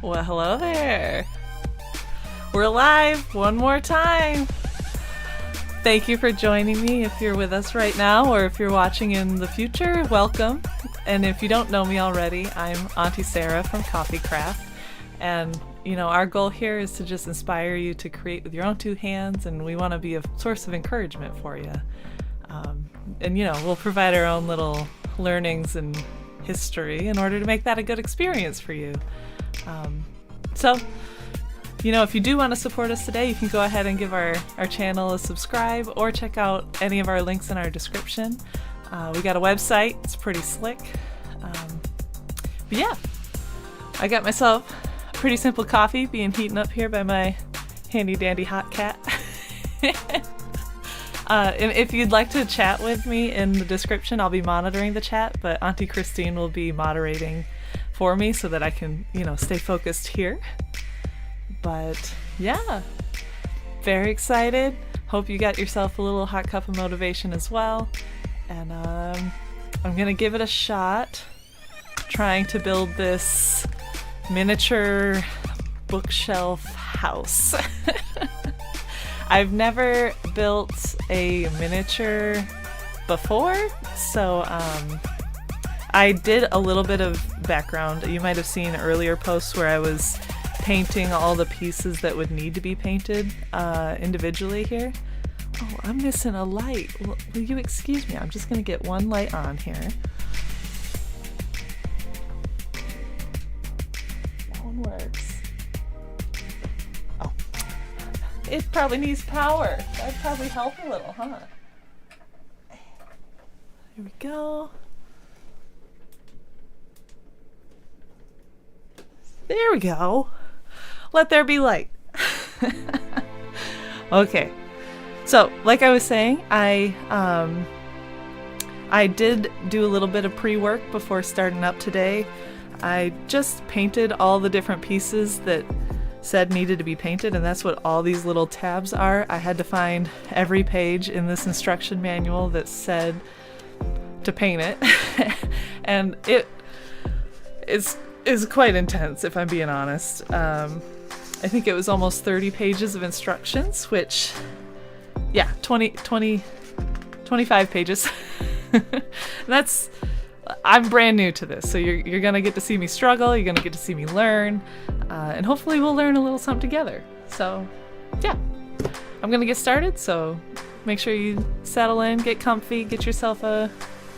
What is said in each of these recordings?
Well, hello there. We're live one more time. Thank you for joining me. If you're with us right now or if you're watching in the future, welcome. And if you don't know me already, I'm Auntie Sarah from CoffeeCraft. And, you know, our goal here is to just inspire you to create with your own two hands, and we want to be a source of encouragement for you. And, you know, we'll provide our own little learnings and history in order to make that a good experience for you. So, you know, if you do want to support us today, you can go ahead and give our channel a subscribe or check out any of our links in our description. We got a website. It's pretty slick. But yeah, I got myself a pretty simple coffee being heated up here by my handy dandy hot cat. And if you'd like to chat with me, in the description, I'll be monitoring the chat, but Auntie Christine will be moderating for me so that I can, you know, stay focused here. But yeah, very excited. Hope you got yourself a little hot cup of motivation as well. And I'm gonna give it a shot, trying to build this miniature bookshelf house. I've never built a miniature before, so I did a little bit of background. You might have seen earlier posts where I was painting all the pieces that would need to be painted individually here. Oh, I'm missing a light. Will you excuse me? I'm just gonna get one light on here. That one works. Oh, it probably needs power. That'd probably help a little, huh? Here we go. There we go. Let there be light. Okay. So, like I was saying, I did do a little bit of pre-work before starting up today. I just painted all the different pieces that said needed to be painted, and that's what all these little tabs are. I had to find every page in this instruction manual that said to paint it. And it is quite intense, if I'm being honest. I think it was almost 30 pages of instructions, which, yeah, 25 pages. I'm brand new to this, so you're gonna get to see me struggle, you're gonna get to see me learn, and hopefully we'll learn a little something together. So, yeah, I'm gonna get started, so make sure you settle in, get comfy, get yourself a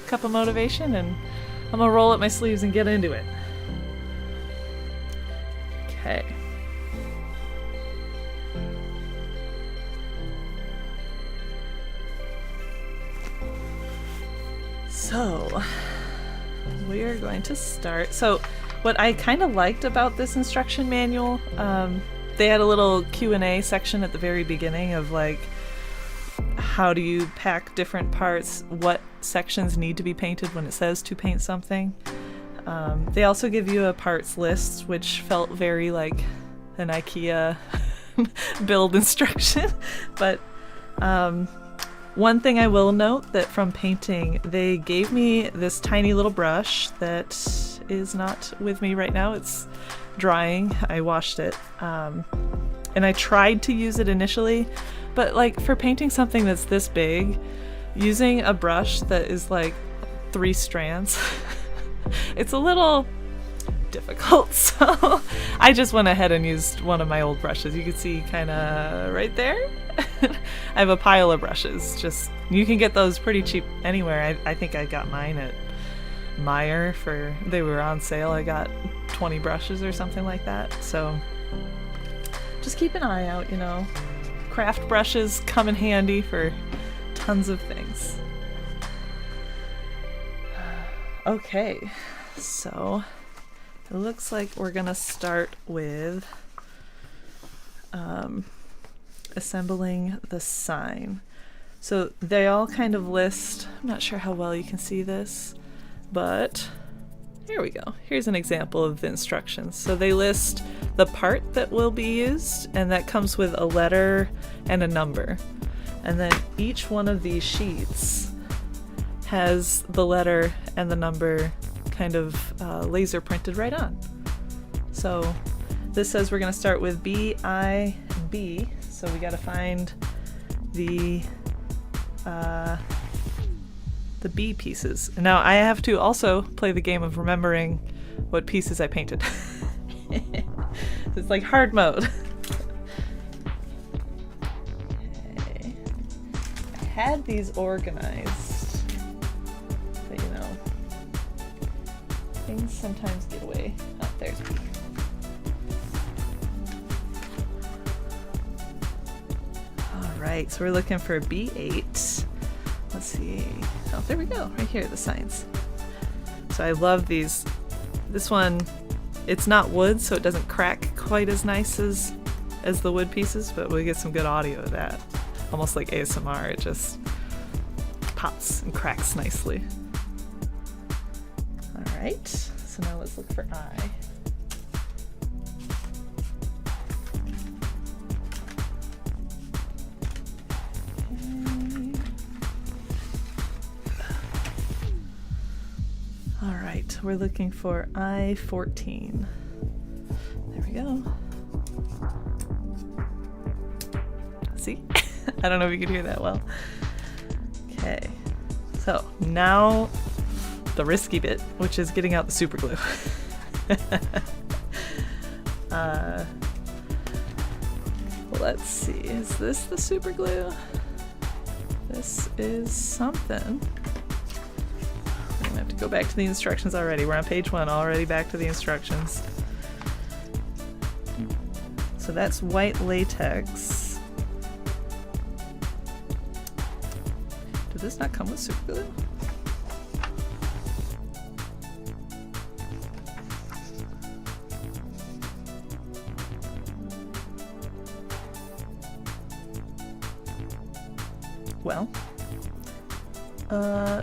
cup of motivation, and I'm gonna roll up my sleeves and get into it. Okay. So, we're going to start. So, what I kind of liked about this instruction manual, they had a little Q&A section at the very beginning of like, how do you pack different parts, what sections need to be painted when it says to paint something. They also give you a parts list, which felt very like an IKEA build instruction. But one thing I will note, that from painting, they gave me this tiny little brush that is not with me right now. It's drying. I washed it. And I tried to use it initially, but like for painting something that's this big, using a brush that is like 3 strands, it's a little difficult. So I just went ahead and used one of my old brushes. You can see kind of right there. I have a pile of brushes. Just, you can get those pretty cheap anywhere. I think I got mine at Meijer they were on sale. I got 20 brushes or something like that. So just keep an eye out, you know. Craft brushes come in handy for tons of things. Okay, so it looks like we're gonna start with assembling the sign. So they all kind of list, I'm not sure how well you can see this, but here we go. Here's an example of the instructions. So they list the part that will be used, and that comes with a letter and a number. And then each one of these sheets has the letter and the number kind of laser printed right on. So This says we're going to start with B, I, and B, so we got to find the B pieces. And now I have to also play the game of remembering what pieces I painted. It's like hard mode. Okay. I had these organized, but you know, things sometimes get away. Oh, there's B. Alright, so we're looking for B8. Let's see. Oh, there we go. Right here, the signs. So I love these. This one, it's not wood, so it doesn't crack quite as nice as the wood pieces, but we get some good audio of that. Almost like ASMR, it just pops and cracks nicely. Alright, so now let's look for I. Alright, we're looking for I-14. There we go. See? I don't know if you can hear that well. Okay, so now the risky bit, which is getting out the super glue. Let's see, is this the super glue? This is something. I'm gonna have to go back to the instructions already. We're on page 1, already back to the instructions. So that's white latex. Did this not come with super glue? Well,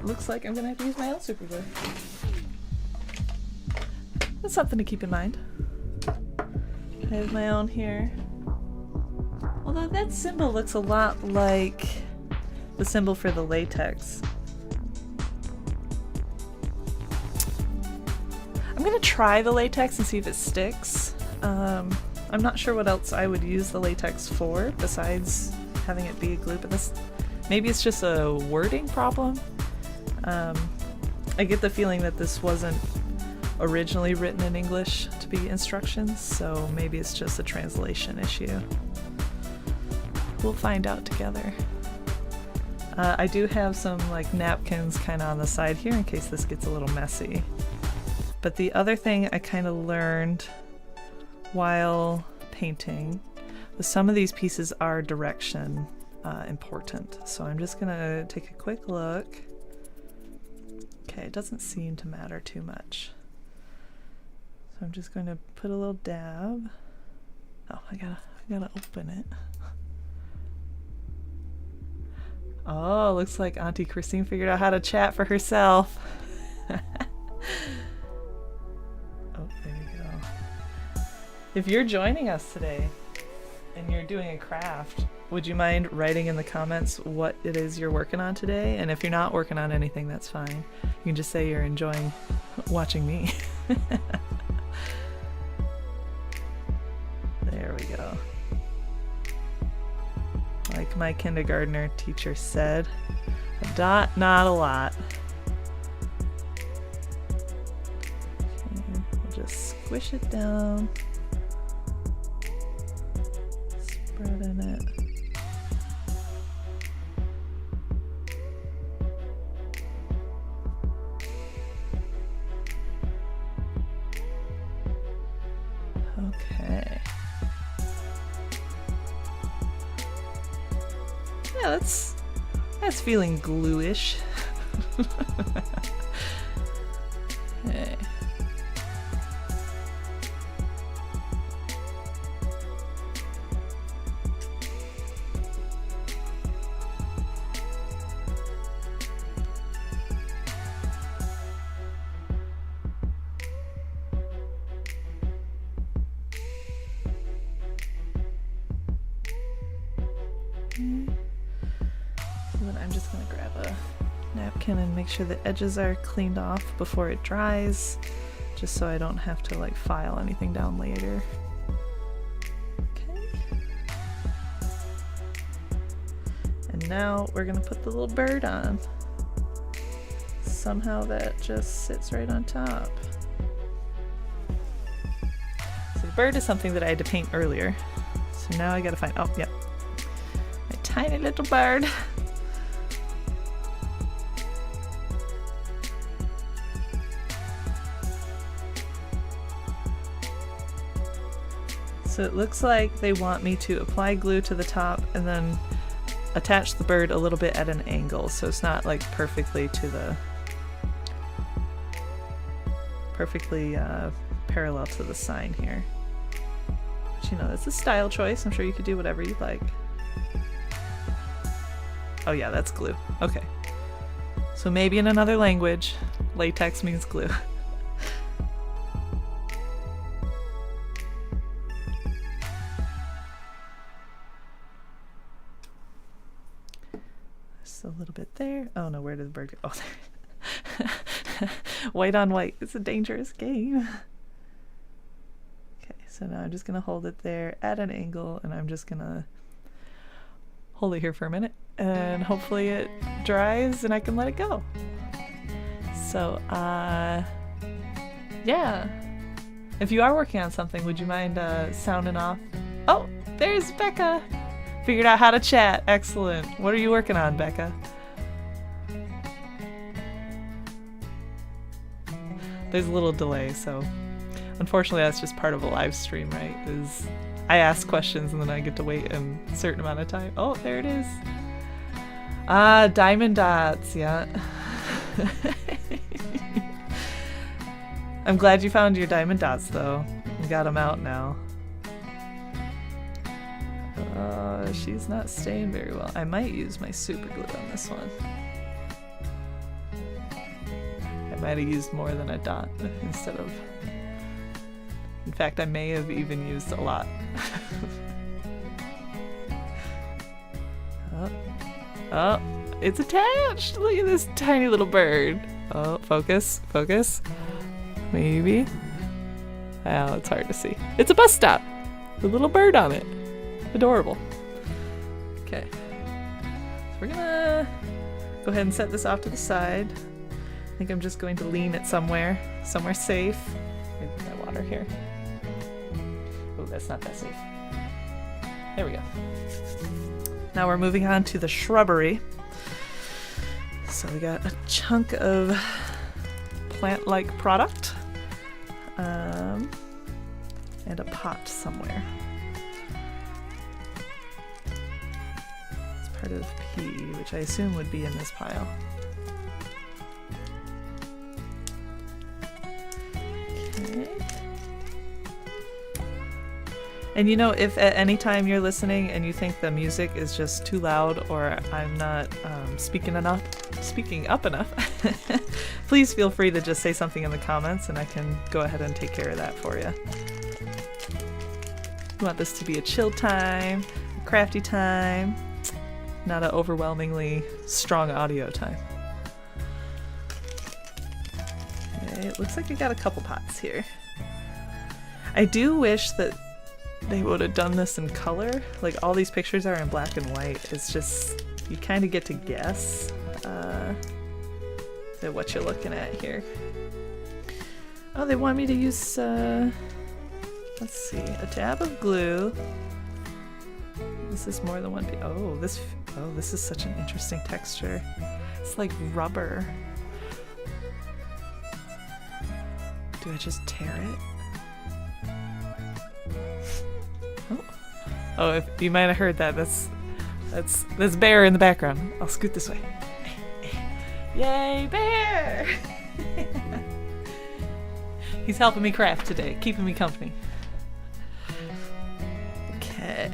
looks like I'm gonna have to use my own super glue. That's something to keep in mind. I have my own here. Although that symbol looks a lot like the symbol for the latex. I'm gonna try the latex and see if it sticks. I'm not sure what else I would use the latex for besides having it be a glue, but this, maybe it's just a wording problem. I get the feeling that this wasn't originally written in English to be instructions, so maybe it's just a translation issue. We'll find out together. I do have some like napkins kind of on the side here in case this gets a little messy. But the other thing I kind of learned while painting was some of these pieces are direction important. So I'm just gonna take a quick look. Okay, it doesn't seem to matter too much. So I'm just going to put a little dab. Oh, I gotta open it. Oh, looks like Auntie Christine figured out how to chat for herself. Oh, there we go. If you're joining us today and you're doing a craft, would you mind writing in the comments what it is you're working on today? And if you're not working on anything, that's fine. You can just say you're enjoying watching me. There we go. Like my kindergartner teacher said, a dot, not a lot. Okay, we'll just squish it down. Spread in it. Okay. Yeah, that's feeling glue-ish. Okay. So then I'm just going to grab a napkin and make sure the edges are cleaned off before it dries, just so I don't have to like file anything down later. now we're gonna put the little bird on. Somehow that just sits right on top. So the bird is something that I had to paint earlier. So now I gotta find, oh, yep. My tiny little bird. So it looks like they want me to apply glue to the top and then attach the bird a little bit at an angle, so it's not like perfectly to the parallel to the sign here. But you know, that's a style choice. I'm sure you could do whatever you'd like. Oh yeah, that's glue. Okay. So maybe in another language, latex means glue. A little bit there. Oh no, where did the bird go? Oh, there. White on white. It's a dangerous game. Okay, so now I'm just gonna hold it there at an angle, and I'm just gonna hold it here for a minute, and hopefully it dries and I can let it go. So, yeah. If you are working on something, would you mind sounding off? Oh, there's Becca! Figured out how to chat. Excellent. What are you working on, Becca? There's a little delay, so unfortunately that's just part of a live stream, right? Is I ask questions and then I get to wait a certain amount of time. Oh, there it is. Ah, diamond dots, yeah. I'm glad you found your diamond dots though. You got them out now. She's not staying very well. I might use my super glue on this one. I might have used more than a dot instead of... In fact, I may have even used a lot. Oh, it's attached! Look at this tiny little bird. Oh, focus, focus. Maybe. Oh, it's hard to see. It's a bus stop! The little bird on it. Adorable. Okay, so we're gonna go ahead and set this off to the side. I think I'm just going to lean it somewhere safe. Maybe my water here. Oh, that's not that safe. There we go. Now we're moving on to the shrubbery. So we got a chunk of plant-like product, and a pot somewhere. Part of P, which I assume would be in this pile. Okay. And you know, if at any time you're listening and you think the music is just too loud or I'm not speaking up enough, please feel free to just say something in the comments and I can go ahead and take care of that for you. You want this to be a chill time, a crafty time, not an overwhelmingly strong audio time. Okay, it looks like we got a couple pots here. I do wish that they would have done this in color. Like all these pictures are in black and white. It's just, you kind of get to guess at what you're looking at here. Oh, they want me to use, let's see, a dab of glue. This is more than one piece. Oh, this is such an interesting texture. It's like rubber. Do I just tear it? Oh, if you might have heard that. That's Bear in the background. I'll scoot this way. Yay, Bear! He's helping me craft today, keeping me company. Okay.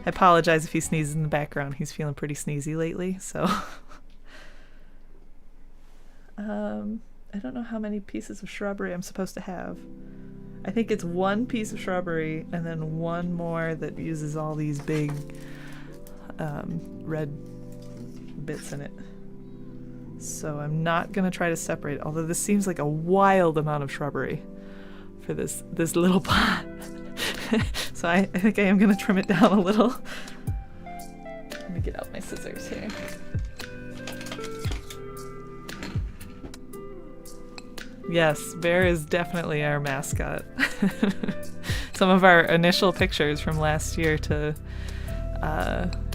I apologize if he sneezes in the background. He's feeling pretty sneezy lately, so... I don't know how many pieces of shrubbery I'm supposed to have. I think it's one piece of shrubbery and then one more that uses all these big red bits in it. So I'm not gonna try to separate, although this seems like a wild amount of shrubbery for this little pot. So I think I am gonna trim it down a little. Let me get out my scissors here. Yes, Bear is definitely our mascot. Some of our initial pictures from last year to,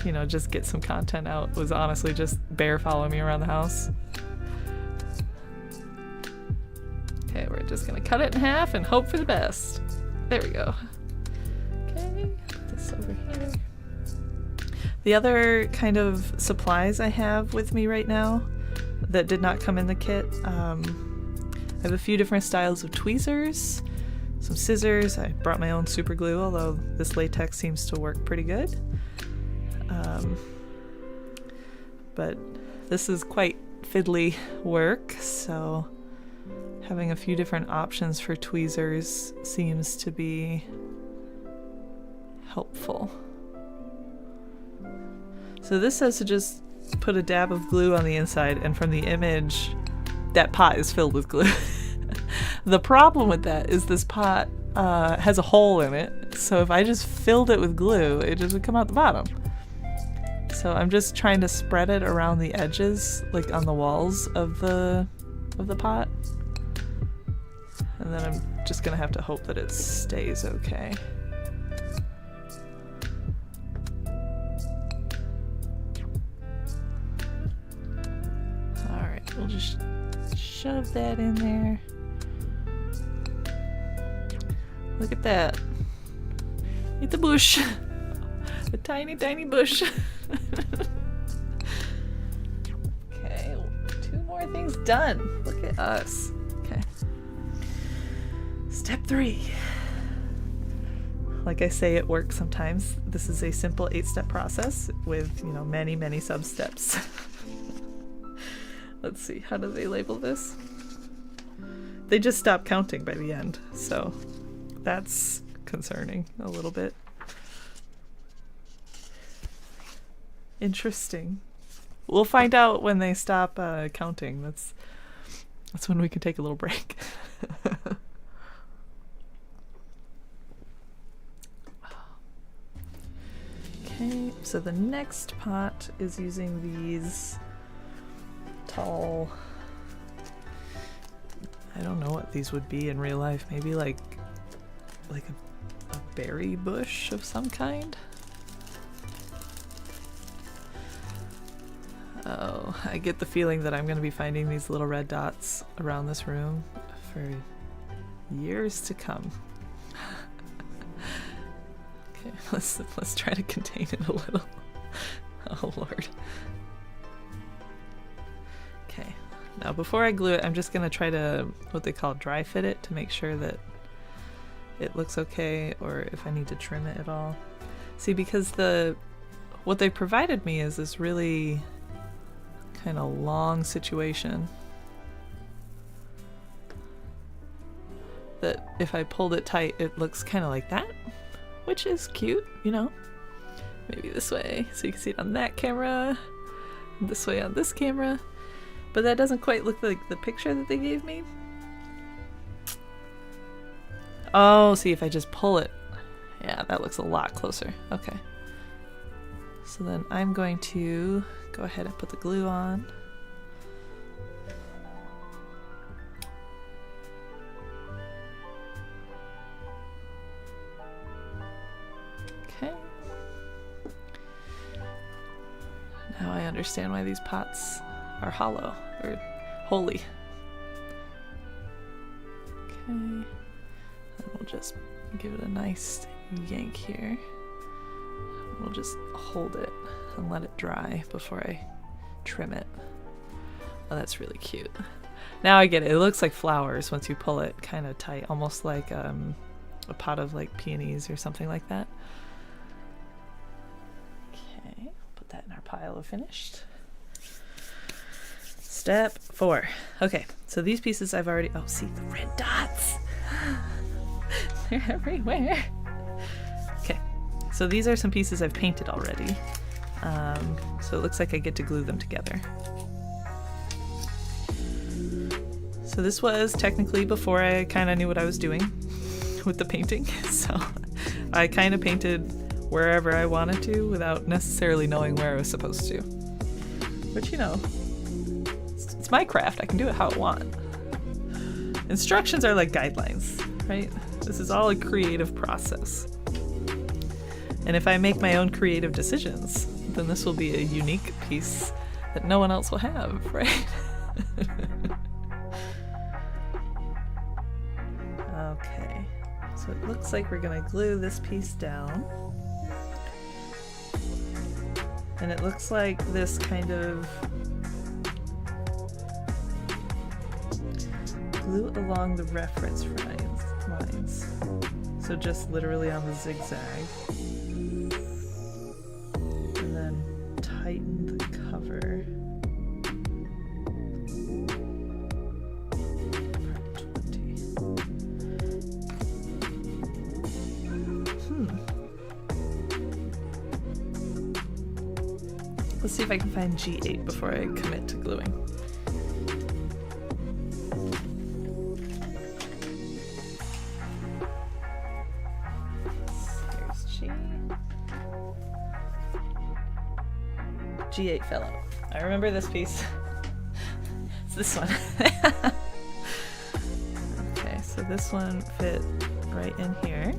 you know, just get some content out was honestly just Bear following me around the house. Okay, we're just gonna cut it in half and hope for the best. There we go. Okay, put this over here. The other kind of supplies I have with me right now that did not come in the kit, I have a few different styles of tweezers, some scissors. I brought my own super glue, although this latex seems to work pretty good. But this is quite fiddly work, so having a few different options for tweezers seems to be helpful. So this says to just put a dab of glue on the inside, and from the image, that pot is filled with glue. The problem with that is this pot has a hole in it, so if I just filled it with glue, it just would come out the bottom. So I'm just trying to spread it around the edges, like on the walls of the pot. And then I'm just gonna have to hope that it stays okay. Alright, we'll just shove that in there. Look at that. Eat the bush. A tiny, tiny bush. Okay, 2 more things done. Look at us. Okay. Step 3. Like I say, it works sometimes. This is a simple 8-step process with, you know, many, many sub-steps. Let's see, how do they label this? They just stop counting by the end, so that's concerning a little bit. Interesting. We'll find out when they stop counting. That's when we can take a little break. Okay, so the next pot is using these tall, I don't know what these would be in real life, maybe like a berry bush of some kind. Oh, I get the feeling that I'm going to be finding these little red dots around this room for years to come. Okay, let's try to contain it a little. Oh Lord. Okay, now before I glue it, I'm just going to try to, what they call dry fit it, to make sure that it looks okay, or if I need to trim it at all. See, because what they provided me is this really kind of long situation that if I pulled it tight, it looks kind of like that, which is cute, you know. Maybe this way so you can see it on that camera, this way on this camera, but that doesn't quite look like the picture that they gave me. Oh, see, if I just pull it, yeah, that looks a lot closer. Okay, so then I'm going to go ahead and put the glue on. Okay. Now I understand why these pots are hollow, or holy. Okay. And we'll just give it a nice yank here. We'll just hold it and let it dry before I trim it. Oh, that's really cute. Now I get it. It looks like flowers once you pull it kind of tight, almost like a pot of like peonies or something like that. Okay, put that in our pile of finished. Step 4. Okay, so these pieces I've already, oh, see the red dots. They're everywhere. Okay, so these are some pieces I've painted already. So it looks like I get to glue them together. So this was technically before I kind of knew what I was doing with the painting. So I kind of painted wherever I wanted to without necessarily knowing where I was supposed to. But you know, it's my craft. I can do it how I want. Instructions are like guidelines, right? This is all a creative process. And if I make my own creative decisions, then this will be a unique piece that no one else will have, right? Okay, so it looks like we're gonna glue this piece down. And it looks like this kind of glue along the reference lines. So just literally on the zigzag. And then tighten the cover. Let's see if I can find G8 before I commit to gluing. Here's G. G8 fell out. I remember this piece. It's this one. Okay, so this one fit right in here.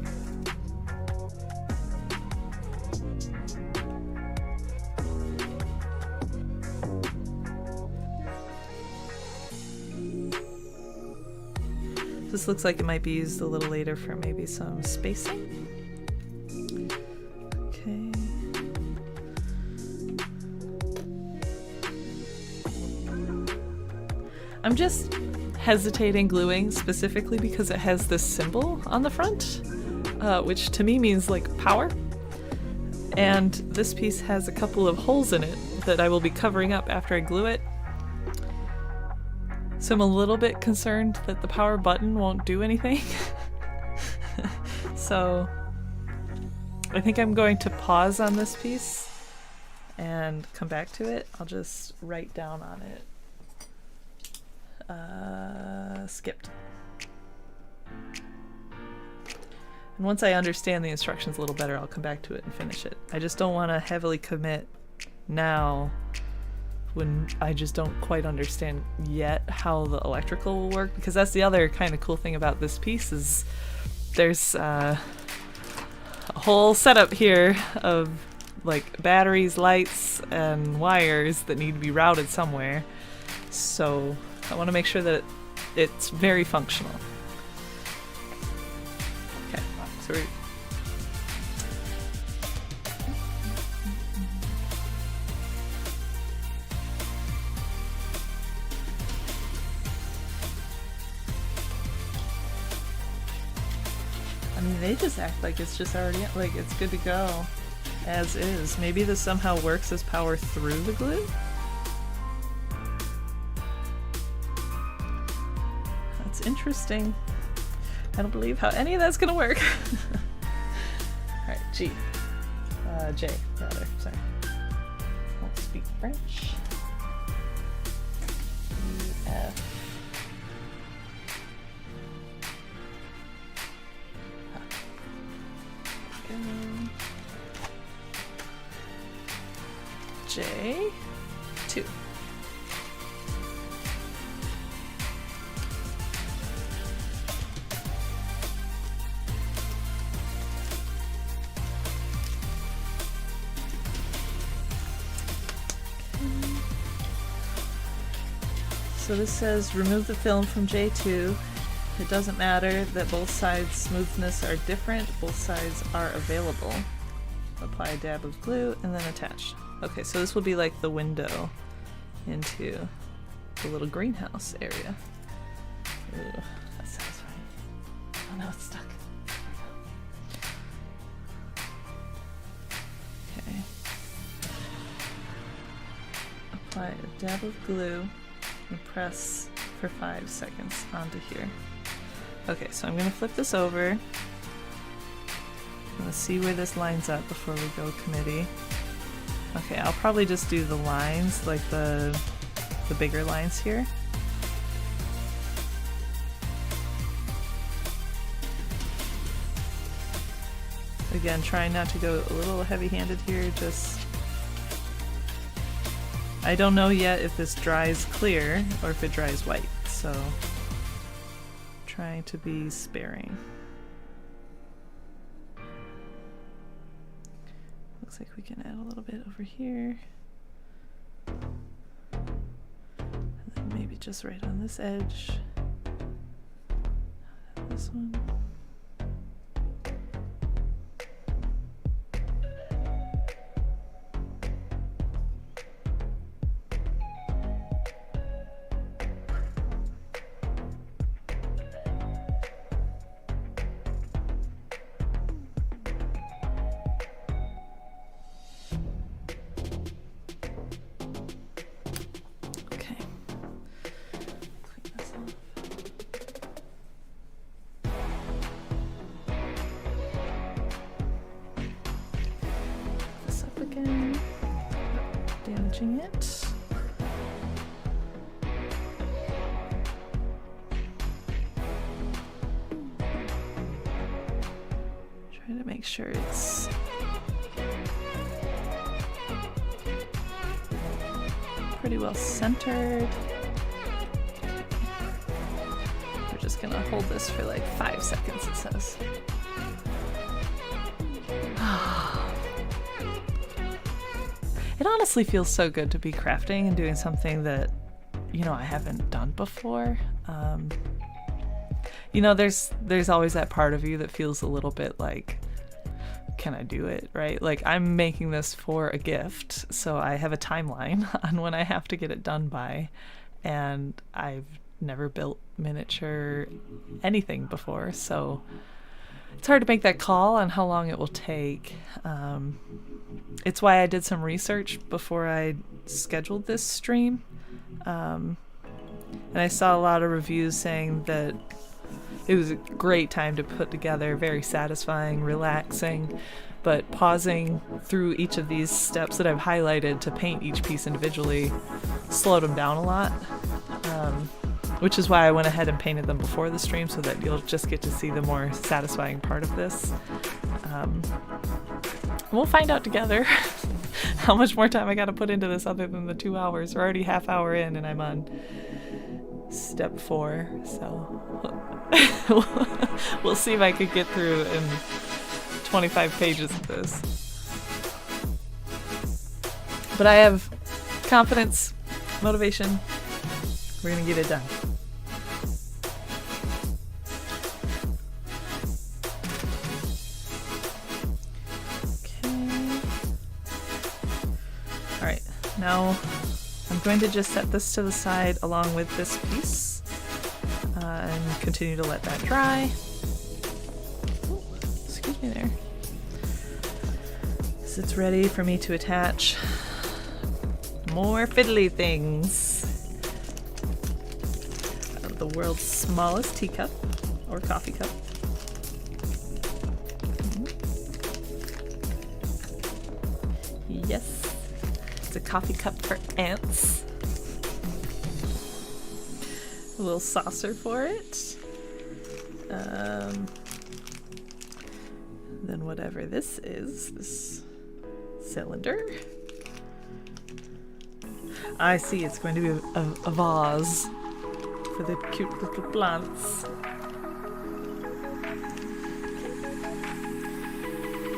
This looks like it might be used a little later for maybe some spacing. Okay. I'm just hesitating gluing specifically because it has this symbol on the front, which to me means like power. And this piece has a couple of holes in it that I will be covering up after I glue it. So I'm a little bit concerned that the power button won't do anything. So I think I'm going to pause on this piece and come back to it. I'll just write down on it. Skipped. And once I understand the instructions a little better, I'll come back to it and finish it. I just don't want to heavily commit now when I just don't quite understand yet how the electrical will work, because that's the other kind of cool thing about this piece is there's a whole setup here of like batteries, lights, and wires that need to be routed somewhere. So I want to make sure that it's very functional. Okay, so we're they just act like it's just already, like it's good to go as is. Maybe this somehow works as power through the glue? That's interesting. I don't believe how any of that's gonna work. Alright, J, rather, sorry. Don't speak French. F. J2. So this says remove the film from J2. It doesn't matter that both sides' smoothness are different, both sides are available. Apply a dab of glue and then attach. Okay, so this will be like the window into the little greenhouse area. Ooh, that sounds right. Oh no, it's stuck. Okay. Apply a dab of glue and press for 5 seconds onto here. Okay, so I'm going to flip this over. I'm going to see where this lines up before we go committee. Okay, I'll probably just do the lines, like the bigger lines here. Again, trying not to go a little heavy-handed here, just... I don't know yet if this dries clear or if it dries white, so trying to be sparing. Looks like we can add a little bit over here. And then maybe just right on this edge. This one. Damaging it. Try to make sure it's pretty well centered. We're just gonna hold this for like 5 seconds, it says. It honestly feels so good to be crafting and doing something that, you know, I haven't done before. You know, there's always that part of you that feels a little bit like, can I do it, right? Like, I'm making this for a gift, so I have a timeline on when I have to get it done by, and I've never built miniature anything before, so it's hard to make that call on how long it will take. It's why I did some research before I scheduled this stream. And I saw a lot of reviews saying that it was a great time to put together, very satisfying, relaxing, but pausing through each of these steps that I've highlighted to paint each piece individually slowed them down a lot. Which is why I went ahead and painted them before the stream, so that you'll just get to see the more satisfying part of this. We'll find out together how much more time I got to put into this other than the 2 hours. We're already half hour in and I'm on step 4, so we'll see if I could get through in 25 pages of this. But I have confidence, motivation. We're gonna get it done. Okay. All right, now I'm going to just set this to the side along with this piece and continue to let that dry. Ooh, excuse me there. So it's ready for me to attach more fiddly things. The world's smallest teacup or coffee cup. Yes, it's a coffee cup for ants. A little saucer for it. Then whatever this is, this cylinder. I see, it's going to be a vase for the cute little plants.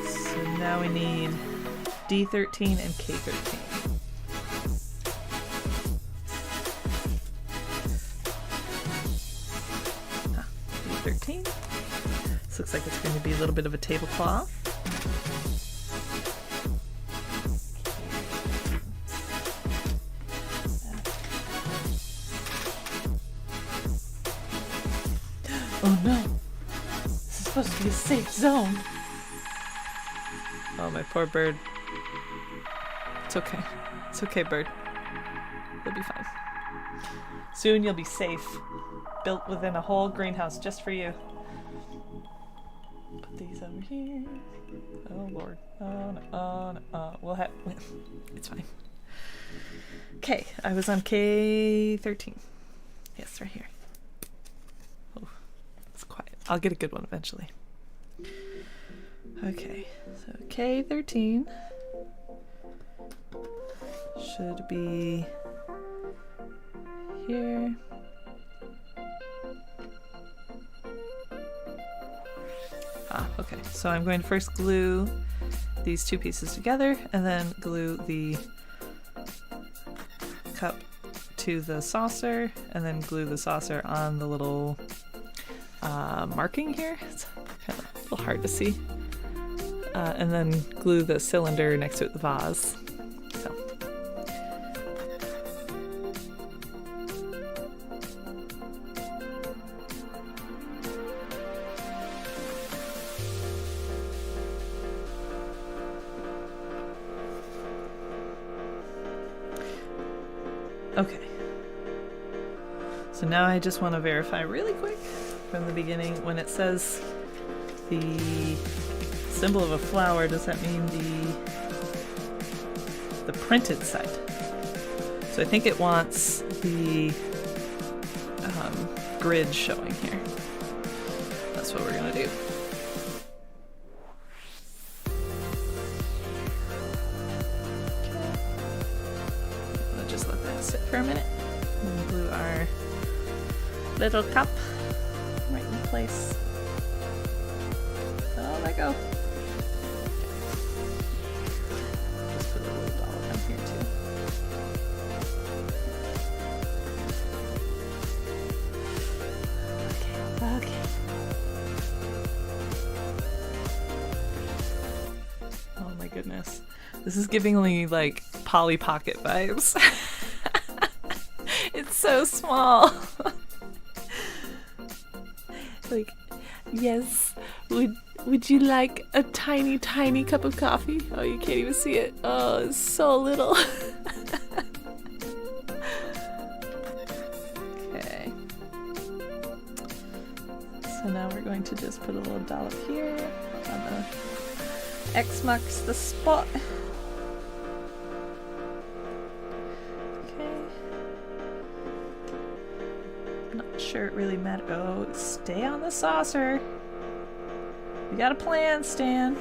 So now we need D13 and K13. D13. This looks like it's going to be a little bit of a tablecloth. Oh no! This is supposed to be a safe zone! Oh, my poor bird. It's okay. It's okay, bird. You'll be fine. Soon you'll be safe. Built within a whole greenhouse just for you. Put these over here. Oh lord. We'll have... It's fine. Okay, I was on K13. Yes, right here. It's quiet. I'll get a good one eventually. Okay, so K13 should be here. Okay, so I'm going to first glue these two pieces together and then glue the cup to the saucer and then glue the saucer on the little marking here. It's kind of a little hard to see. And then glue the cylinder next to it, the vase. So. Okay. So now I just want to verify really quick from the beginning when it says the symbol of a flower, does that mean the printed side? So I think it wants the grid showing here. That's what we're gonna do. Okay. We'll just let that sit for a minute. And glue our little cup right in place. Oh, let go. Just put a little dollop on here too. Okay. Oh my goodness. This is giving me like Polly Pocket vibes. It's so small. Like, yes, would you like a tiny, tiny cup of coffee? Oh, you can't even see it. Oh, it's so little. Okay. So now we're going to just put a little dollop here on the X marks the spot. Sure it really matters. Oh, stay on the saucer. You got a plan, Stan.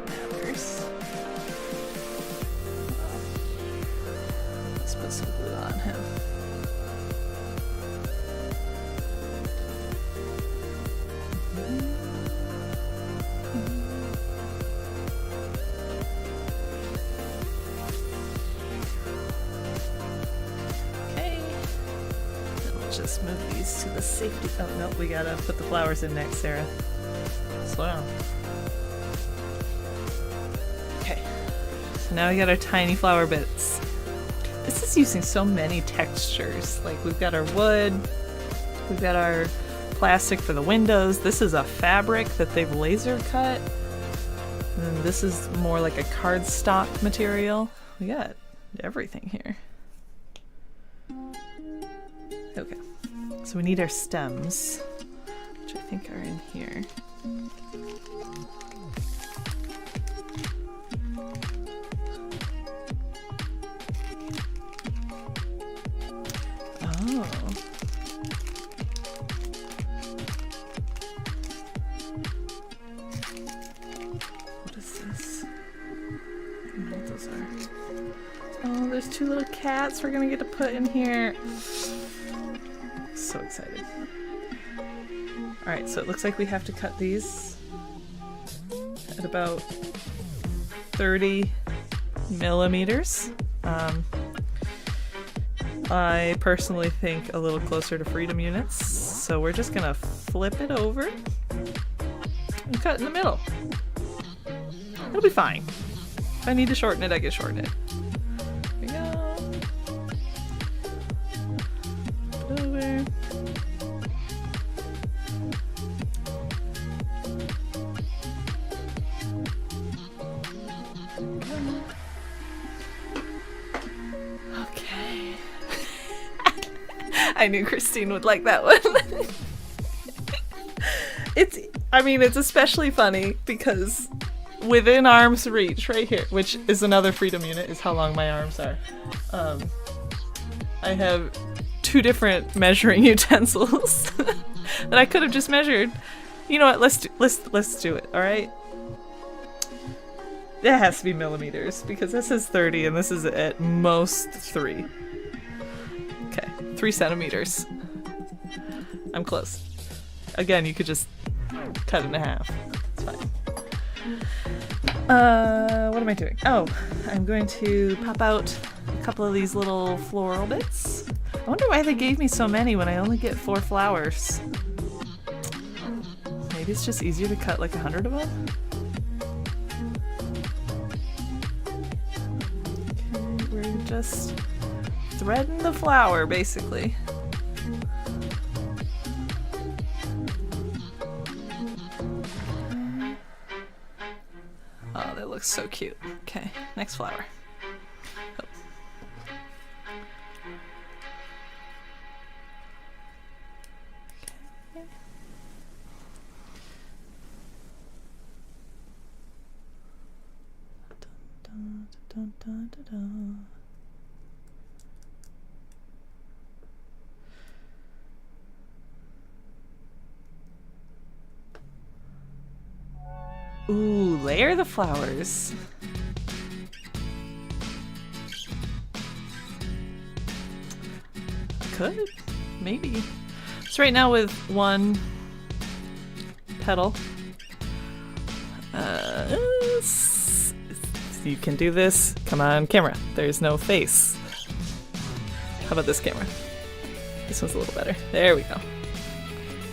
Matters. Let's put some glue on him. Just move these to the safety. Oh no, we gotta put the flowers in next, Sarah. Slow down. Okay, so now we got our tiny flower bits. This is using so many textures. Like we've got our wood, we've got our plastic for the windows. This is a fabric that they've laser cut. And then this is more like a cardstock material. We got everything here. Okay, so we need our stems, which I think are in here. Oh. What is this? I don't know what those are. Oh, there's two little cats we're gonna get to put in here. So excited. Alright, so it looks like we have to cut these at about 30 millimeters. I personally think a little closer to freedom units, so we're just gonna flip it over and cut in the middle. It'll be fine. If I need to shorten it, I can shorten it. There we go. Put it over. Okay. I knew Christine would like that one. It's especially funny because within arm's reach right here, which is another freedom unit, is how long my arms are. I have 2 different measuring utensils that I could have just measured. You know what? Let's do it. All right. It has to be millimeters because this is 30 and this is at most 3. Okay, 3 centimeters. I'm close. Again, you could just cut it in half. It's fine. What am I doing? Oh, I'm going to pop out a couple of these little floral bits. I wonder why they gave me so many when I only get 4 flowers. Maybe it's just easier to cut like 100 of them? Okay, we're just threading the flower, basically. Oh, that looks so cute. Okay, next flower. Oh. Okay. Dun, dun, dun, dun, dun. Ooh, layer the flowers. Could, maybe. So right now with 1 petal, you can do this. Come on, camera. There's no face. How about this camera? This one's a little better. There we go.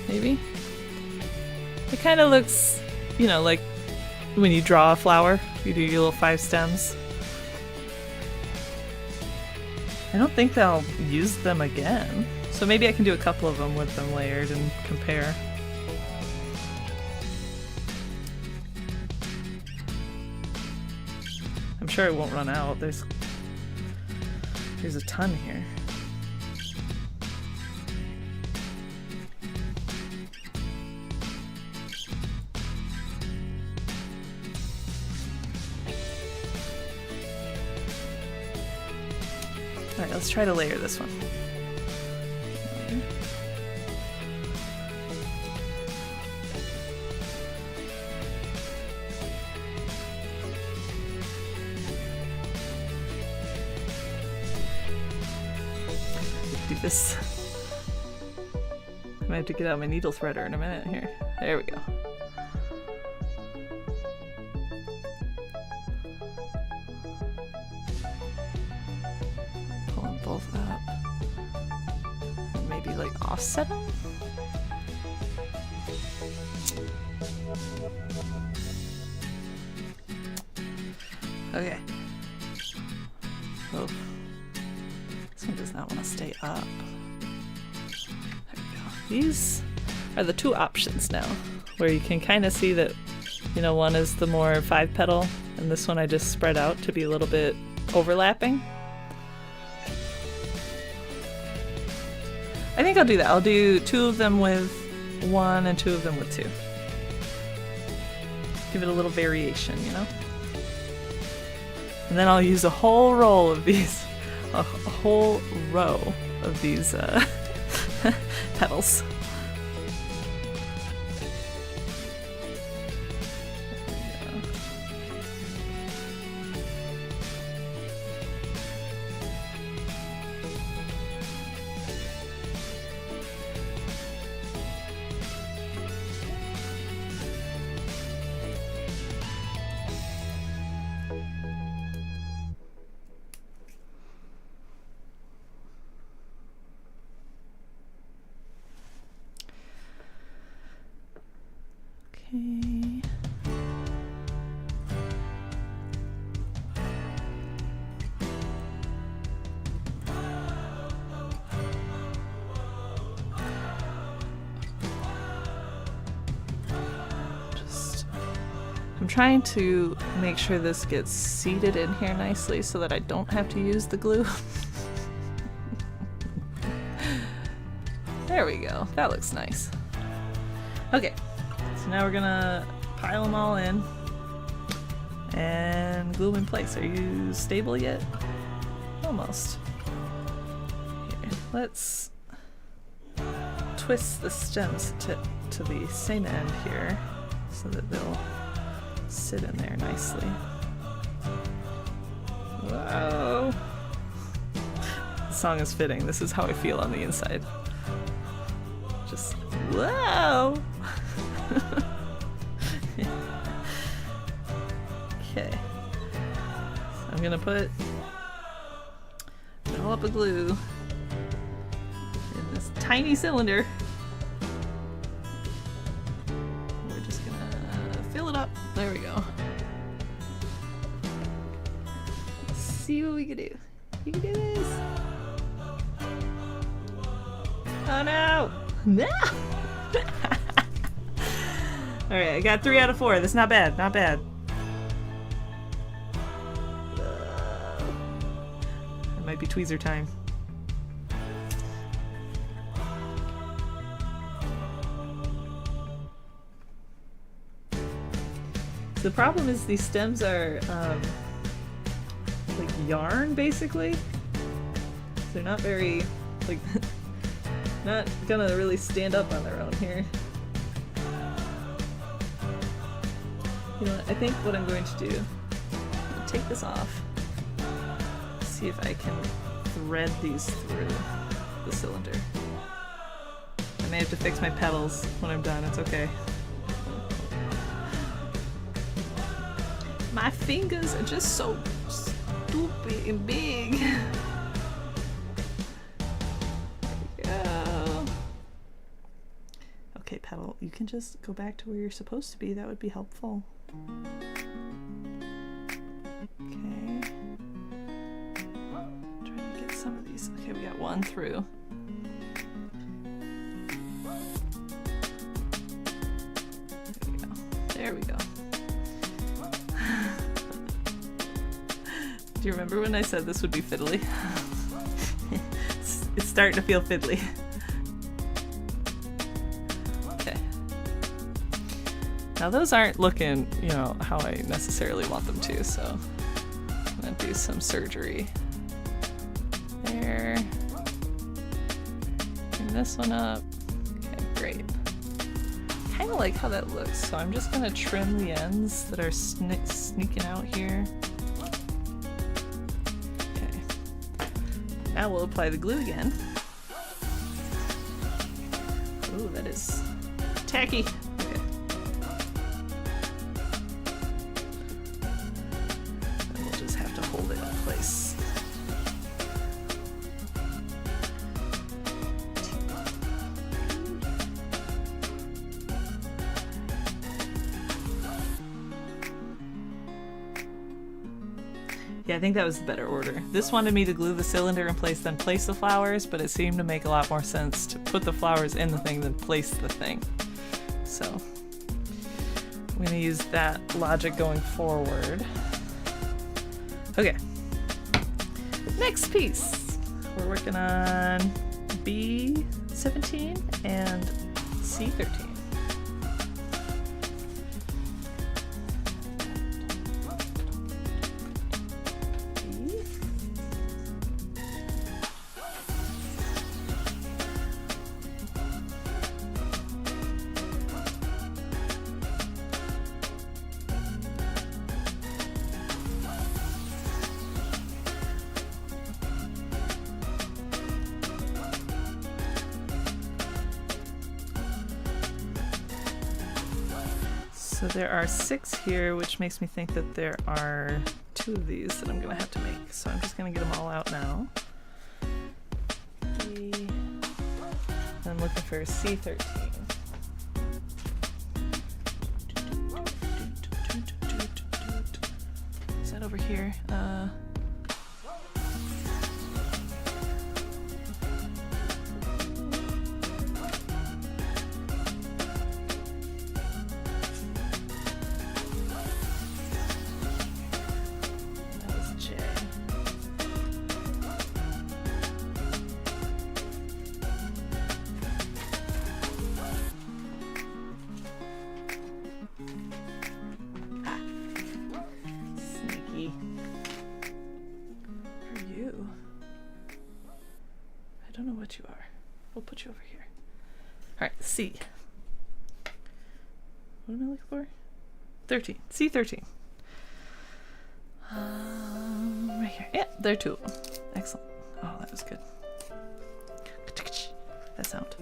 Maybe. It kind of looks, you know, like when you draw a flower, you do your little 5 stems. I don't think they'll use them again. So maybe I can do a couple of them with them layered and compare. I'm sure it won't run out. There's a ton here. Alright, let's try to layer this one. Do this. I might have to get out my needle threader in a minute here. There we go. Both up. And maybe like offset them? Okay. Oh. This one does not want to stay up. There we go. These are the 2 options now, where you can kind of see that, you know, one is the more 5-petal, and this one I just spread out to be a little bit overlapping. I think I'll do that. I'll do 2 of them with 1 and 2 of them with 2. Give it a little variation, you know? And then I'll use a whole roll of these, a whole row of these petals. Okay. I'm trying to make sure this gets seated in here nicely so that I don't have to use the glue. There we go. That looks nice. Okay. So now we're gonna pile them all in. And glue them in place. Are you stable yet? Almost. Here, let's twist the stems to the same end here so that they'll sit in there nicely. Whoa! The song is fitting. This is how I feel on the inside. Just, whoa! Okay. So I'm gonna put a dollop of glue in this tiny cylinder. We're just gonna fill it up. There we go. Let's see what we can do. You can do this. Oh no! No! Alright, I got 3 out of 4. That's not bad. Not bad. It might be tweezer time. The problem is these stems are like yarn, basically. They're not very, like, not gonna really stand up on their own here. You know what, I think what I'm going to do, take this off, see if I can thread these through the cylinder. I may have to fix my petals when I'm done, it's okay. My fingers are just so stupid and big. There we go. Okay, petal, you can just go back to where you're supposed to be. That would be helpful. Okay. Trying to get some of these. Okay, we got one through. There we go. There we go. Do you remember when I said this would be fiddly? It's starting to feel fiddly. Okay. Now those aren't looking, you know, how I necessarily want them to, so I'm gonna do some surgery. There. Bring this one up. Okay, great. Kind of like how that looks, so I'm just gonna trim the ends that are sneaking out here. Now we'll apply the glue again. Ooh, that is tacky. Okay. And we'll just have to hold it in place. Yeah, I think that was the better order. This wanted me to glue the cylinder in place, then place the flowers, but it seemed to make a lot more sense to put the flowers in the thing than place the thing. So I'm gonna use that logic going forward. Okay, next piece. We're working on B17 and C13. So there are 6 here, which makes me think that there are 2 of these that I'm gonna have to make. So I'm just gonna get them all out now. I'm looking for C13. Is that over here? don't know what you are. We'll put you over here. All right, C. What am I looking for? 13. C13. Right here. Yeah, there are two of them. Excellent. Oh, that was good. That sound.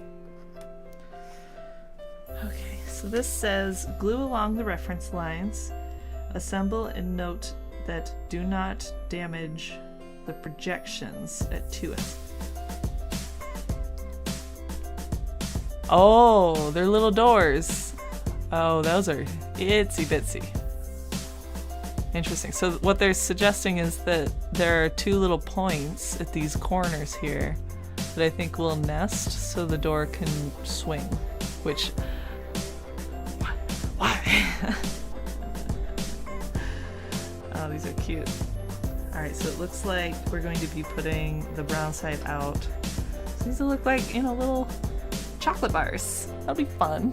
Okay, so this says glue along the reference lines, assemble and note that do not damage the projections at 2s. Oh, they're little doors. Oh, those are itsy bitsy. Interesting. So what they're suggesting is that there are two little points at these corners here that I think will nest so the door can swing, which... Why? Oh, these are cute. Alright, so it looks like we're going to be putting the brown side out. So these will look like, you know, little chocolate bars. That'll be fun.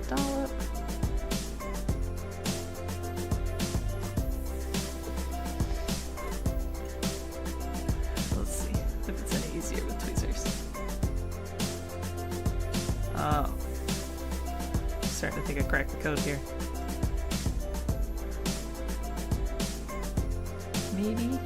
Dollop. Let's see if it's any easier with tweezers. Oh. I'm starting to think I cracked the code here. Maybe.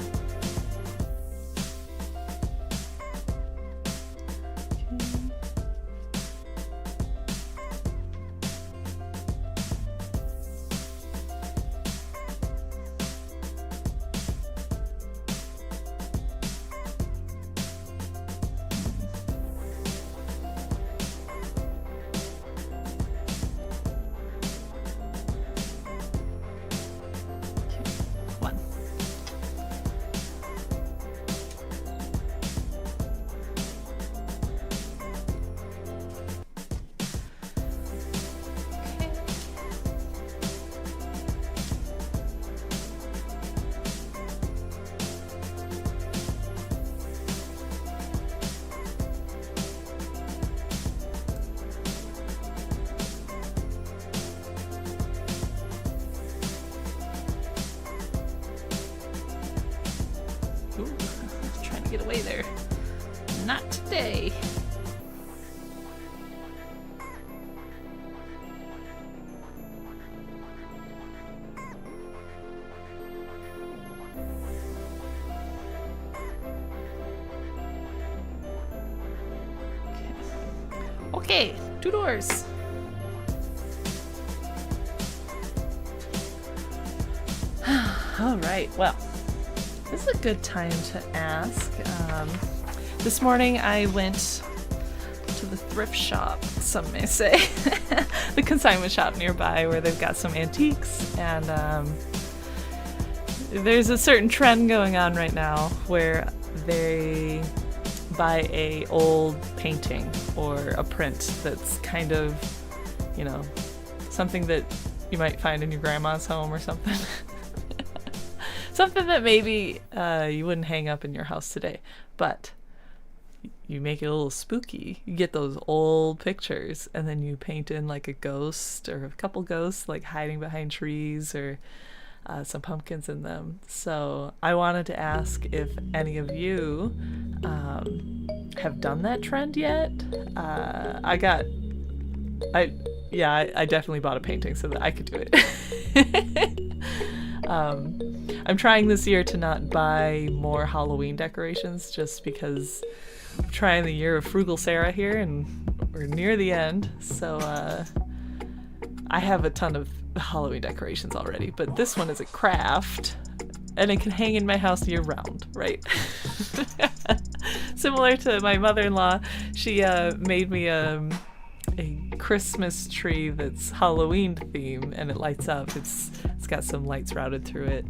Ooh, trying to get away there. Not today. Okay, two doors. All right, well. This is a good time to ask. This morning I went to the thrift shop, some may say, the consignment shop nearby where they've got some antiques, and there's a certain trend going on right now where they buy a old painting or a print that's kind of, you know, something that you might find in your grandma's home or something. Something that maybe you wouldn't hang up in your house today, but you make it a little spooky. You get those old pictures and then you paint in like a ghost or a couple ghosts like hiding behind trees or some pumpkins in them. So I wanted to ask if any of you have done that trend yet. I definitely bought a painting so that I could do it. I'm trying this year to not buy more Halloween decorations just because I'm trying the year of Frugal Sarah here and we're near the end. So I have a ton of Halloween decorations already, but this one is a craft and it can hang in my house year round, right? Similar to my mother-in-law, she made me a Christmas tree that's Halloween theme and it lights up. It's got some lights routed through it.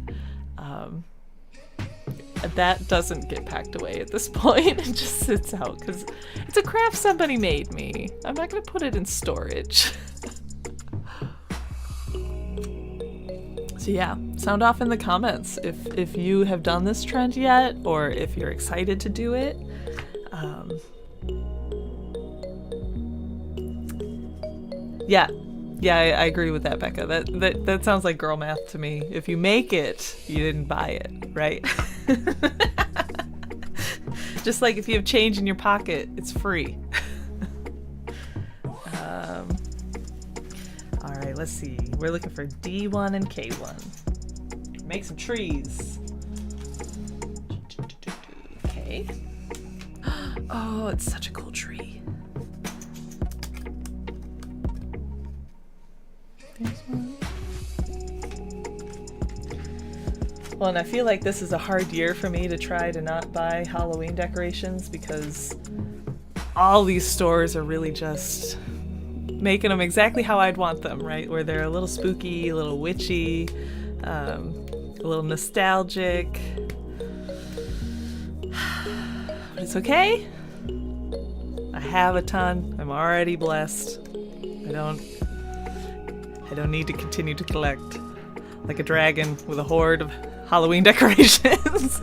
That doesn't get packed away at this point. It just sits out because it's a craft somebody made me. I'm not going to put it in storage. So yeah, sound off in the comments if you have done this trend yet or if you're excited to do it. Yeah, Yeah, I agree with that, Becca. That sounds like girl math to me. If you make it, you didn't buy it, right? Just like if you have change in your pocket, it's free. All right, let's see. We're looking for D1 and K1. Make some trees. Okay. Oh, it's such a cool tree. There's one. Well, and I feel like this is a hard year for me to try to not buy Halloween decorations because all these stores are really just making them exactly how I'd want them, right? Where they're a little spooky, a little witchy, a little nostalgic. But it's okay. I have a ton. I'm already blessed. I don't need to continue to collect like a dragon with a horde of Halloween decorations.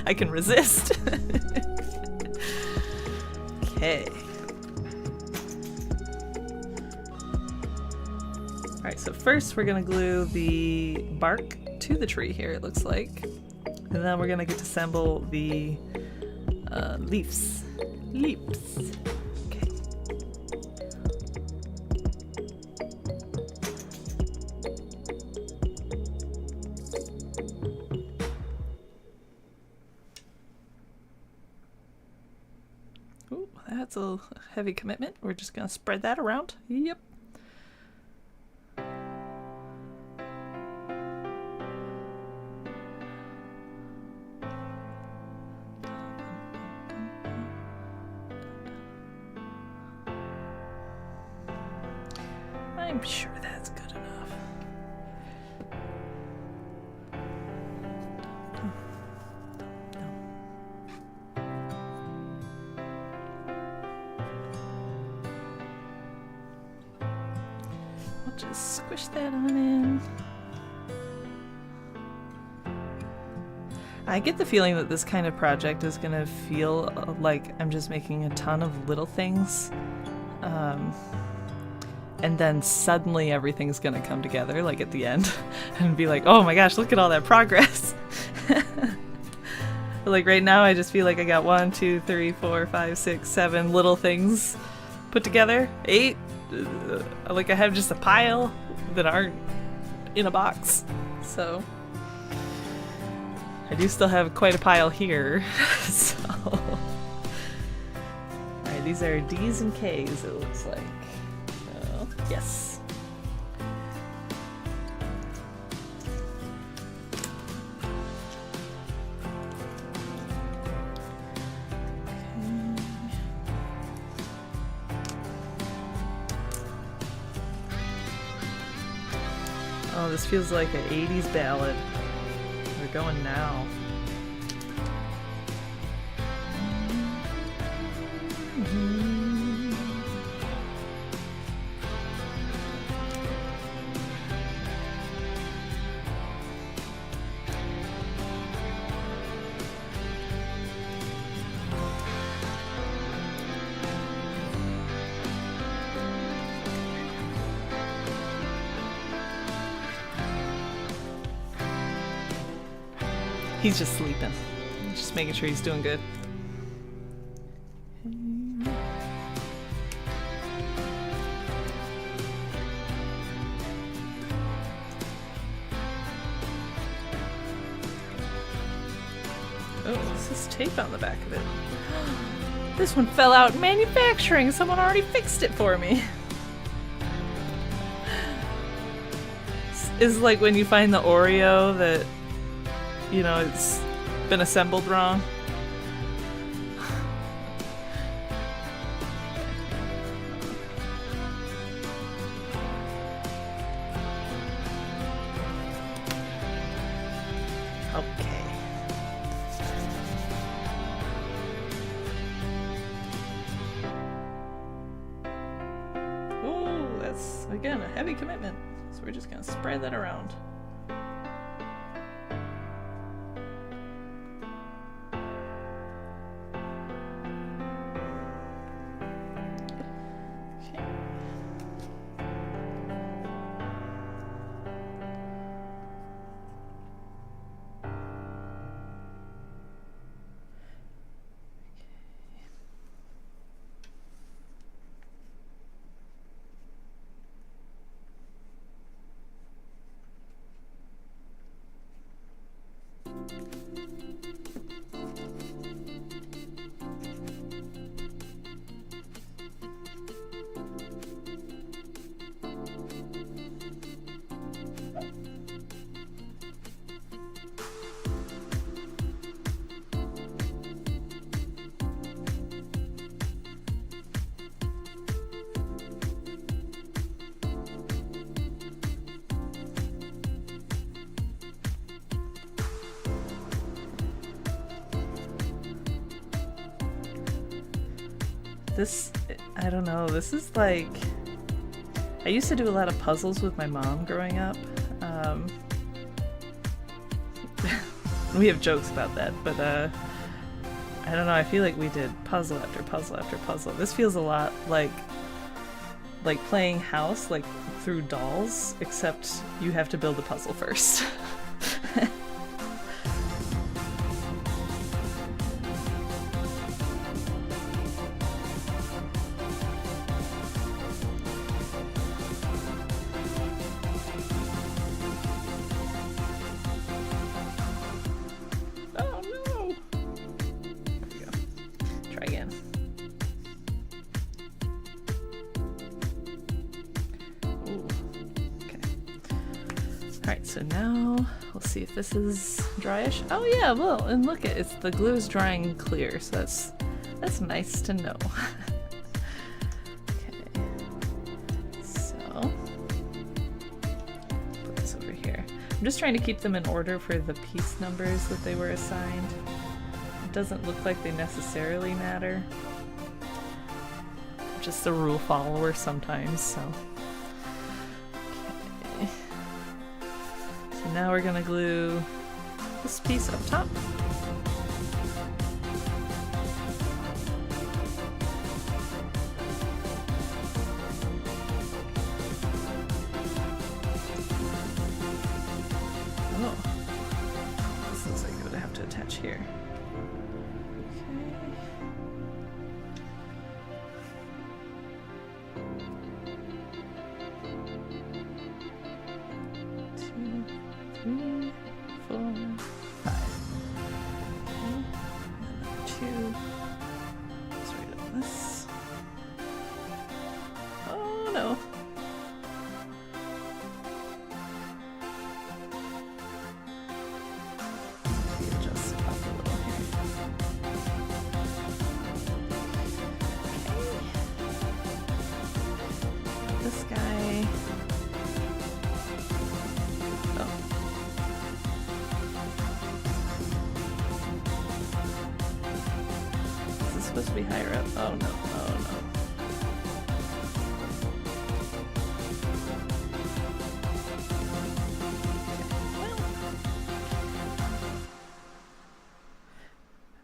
I can resist. Okay. Alright, so first we're gonna glue the bark to the tree here, it looks like. And then we're gonna get to assemble the leaves. Leaves. Okay. Ooh, that's a heavy commitment. We're just gonna spread that around. Yep. I'm sure that's good enough. We'll just squish that on in. I get the feeling that this kind of project is going to feel like I'm just making a ton of little things. And then suddenly everything's gonna come together, like at the end, and be like, oh my gosh, look at all that progress. But like right now, I just feel like I got 1, 2, 3, 4, 5, 6, 7 little things put together. 8. Like I have just a pile that aren't in a box. So I do still have quite a pile here. So alright, these are D's and K's, it looks like. Yes. Oh, this feels like an 80s ballad. We're going now. He's just sleeping. Just making sure he's doing good. Oh, this is tape on the back of it. This one fell out in manufacturing. Someone already fixed it for me. It's like when you find the Oreo that, you know, it's been assembled wrong. Okay. Ooh, that's, again, a heavy commitment. So we're just gonna spread that around. This, I don't know, this is like, I used to do a lot of puzzles with my mom growing up. We have jokes about that, but I don't know, I feel like we did puzzle after puzzle after puzzle. This feels a lot like playing house, like through dolls, except you have to build the puzzle first. This is dryish. Oh yeah, well, and look, it's the glue is drying clear, so that's nice to know. Okay, so put this over here. I'm just trying to keep them in order for the piece numbers that they were assigned. It doesn't look like they necessarily matter. I'm just a rule follower sometimes, so. Now we're gonna glue this piece up top. Oh, this looks like it would have to attach here. Supposed to be higher up. Oh no, oh no.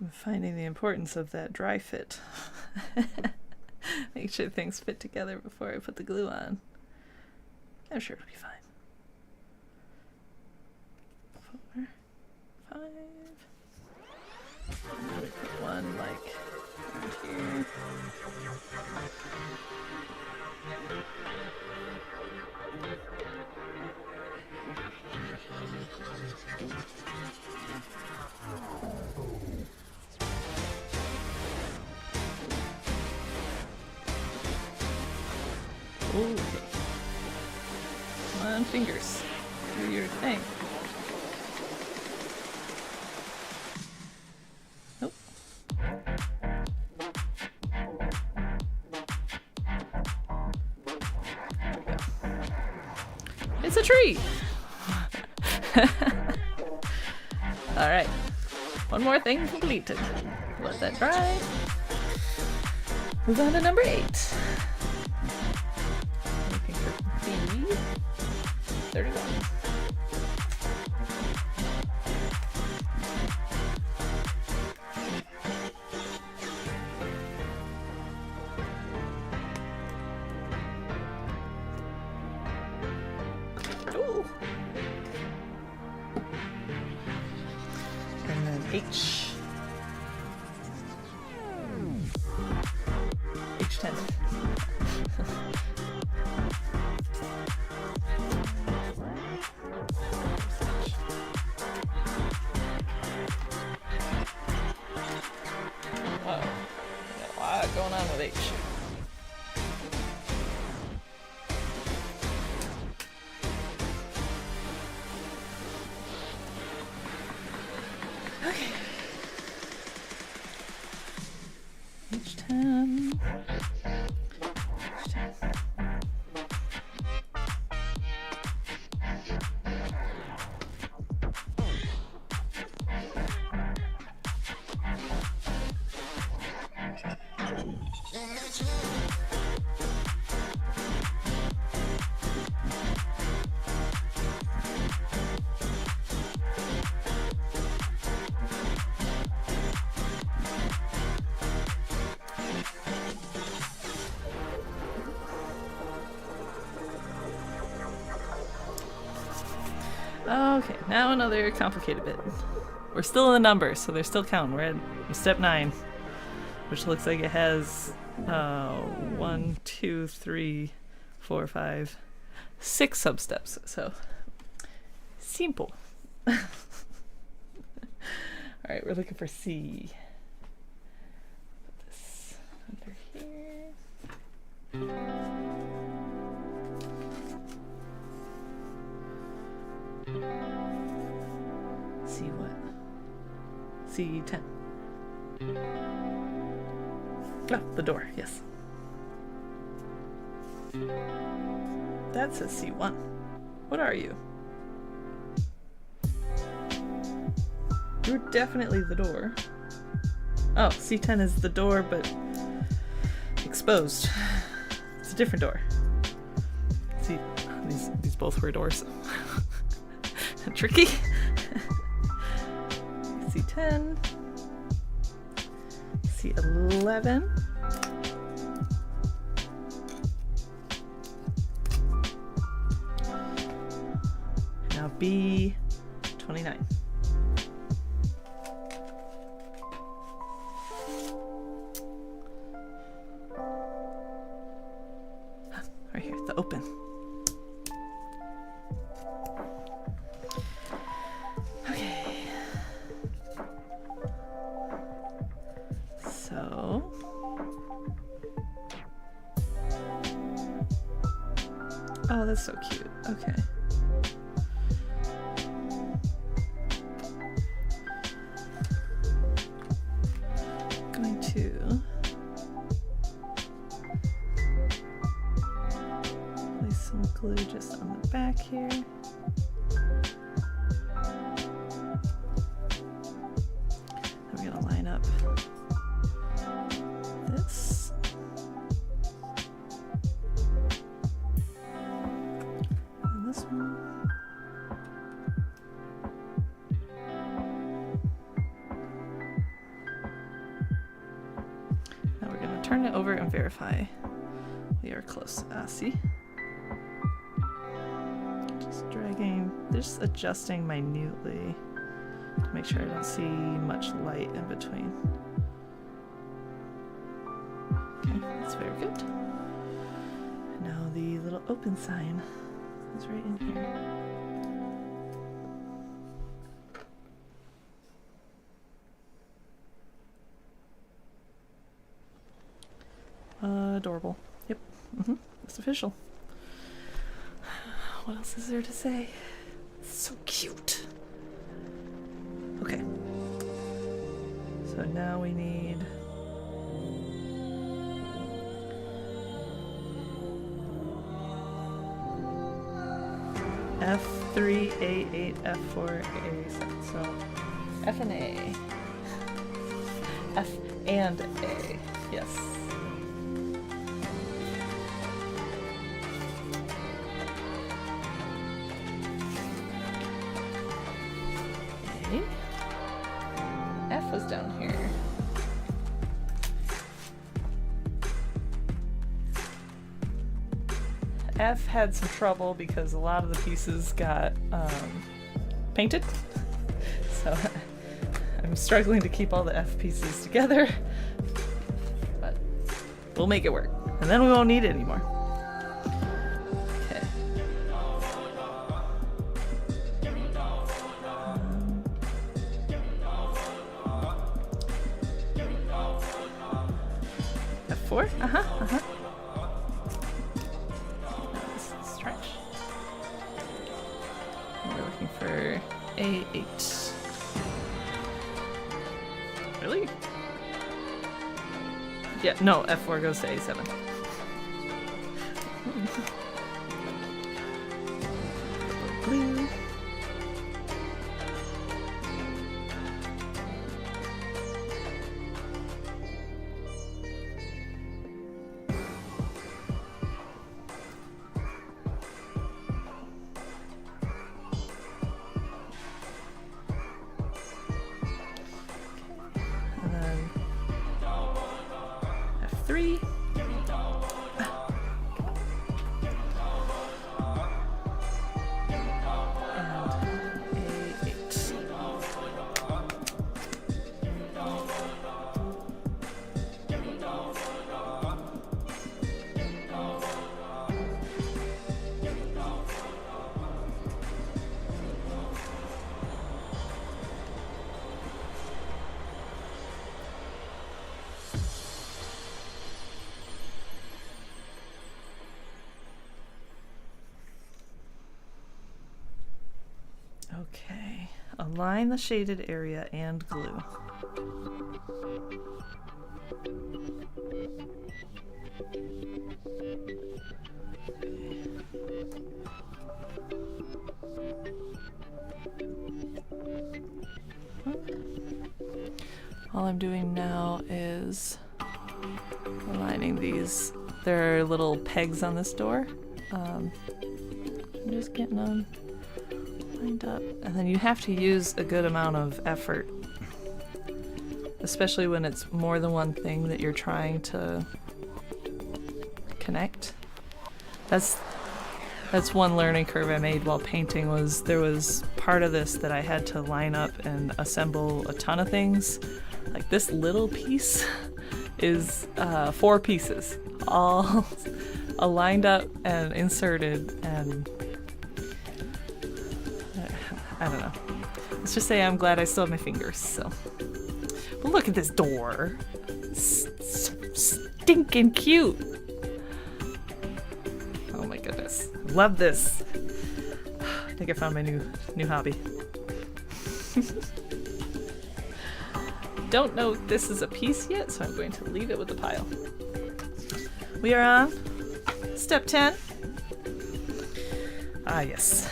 I'm finding the importance of that dry fit. Make sure things fit together before I put the glue on. I'm sure it'll be fine. 4, 5. I'm gonna put one like here. Okay. Come on, fingers. Do your thing. Nope. It's a tree! Alright. One more thing completed. Let that dry. Move on to number 8. Looking for B. 31. Ooh. And then H. H10. Whoa, got a lot going on with H. Okay. H10. H10. Okay, now another complicated bit. We're still in the numbers, so they're still counting. We're at step 9, which looks like it has 1, 2, 3, 4, 5, 6 sub-steps. So, simple. Alright, we're looking for C. Put this under here. C what? C10. Oh, the door, yes. That says C1. What are you? You're definitely the door. Oh, C10 is the door, but exposed. It's a different door. See, these both were doors. Tricky. C10. C11. Now B29. Right here, the open. Okay. So. Oh, that's so cute. Okay. Going to place some glue just on the back here. I'm gonna line up this. And this one. Now we're gonna turn it over and verify we are close. See? Just dragging, just adjusting minutely to make sure I don't see much light in between. Okay, that's very good. Now the little open sign is right in here. Adorable. Yep. It's official. What else is there to say? It's so cute. Okay. So now we need F3, A8, F4, A7. So F and A. F and A. Yes. F was down here. F had some trouble because a lot of the pieces got painted. So I'm struggling to keep all the F pieces together. But we'll make it work. And then we won't need it anymore. F4? Now this stretch. We're looking for A8. Really? Yeah, no, F4 goes to A7. Blue. F3. Okay, align the shaded area and glue. All I'm doing now is aligning these. There are little pegs on this door. I'm just getting them lined up. And then you have to use a good amount of effort, especially when it's more than one thing that you're trying to connect. That's one learning curve I made while painting. Was there was part of this that I had to line up and assemble a ton of things. Like this little piece is 4 pieces, all lined up and inserted, and I don't know. Let's just say I'm glad I still have my fingers. So, but look at this door, stinking cute. Oh my goodness, love this. I think I found my new hobby. Don't know if this is a piece yet, so I'm going to leave it with the pile. We are on step 10. Ah, yes.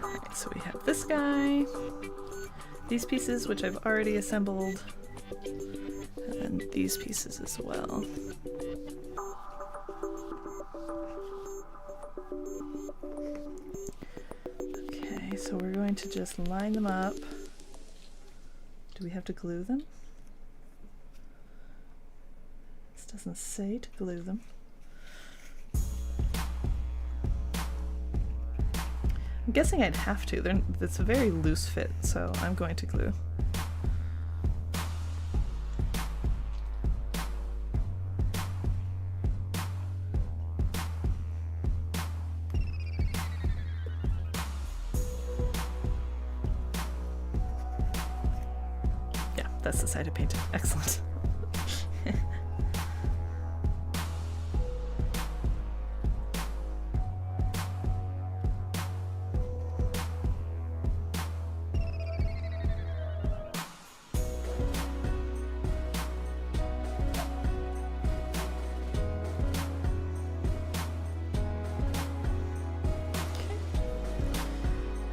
Alright, so we have this guy, these pieces, which I've already assembled, and these pieces as well. So we're going to just line them up. Do we have to glue them? This doesn't say to glue them. I'm guessing I'd have to. It's a very loose fit, so I'm going to glue. That's the side I painted. Excellent.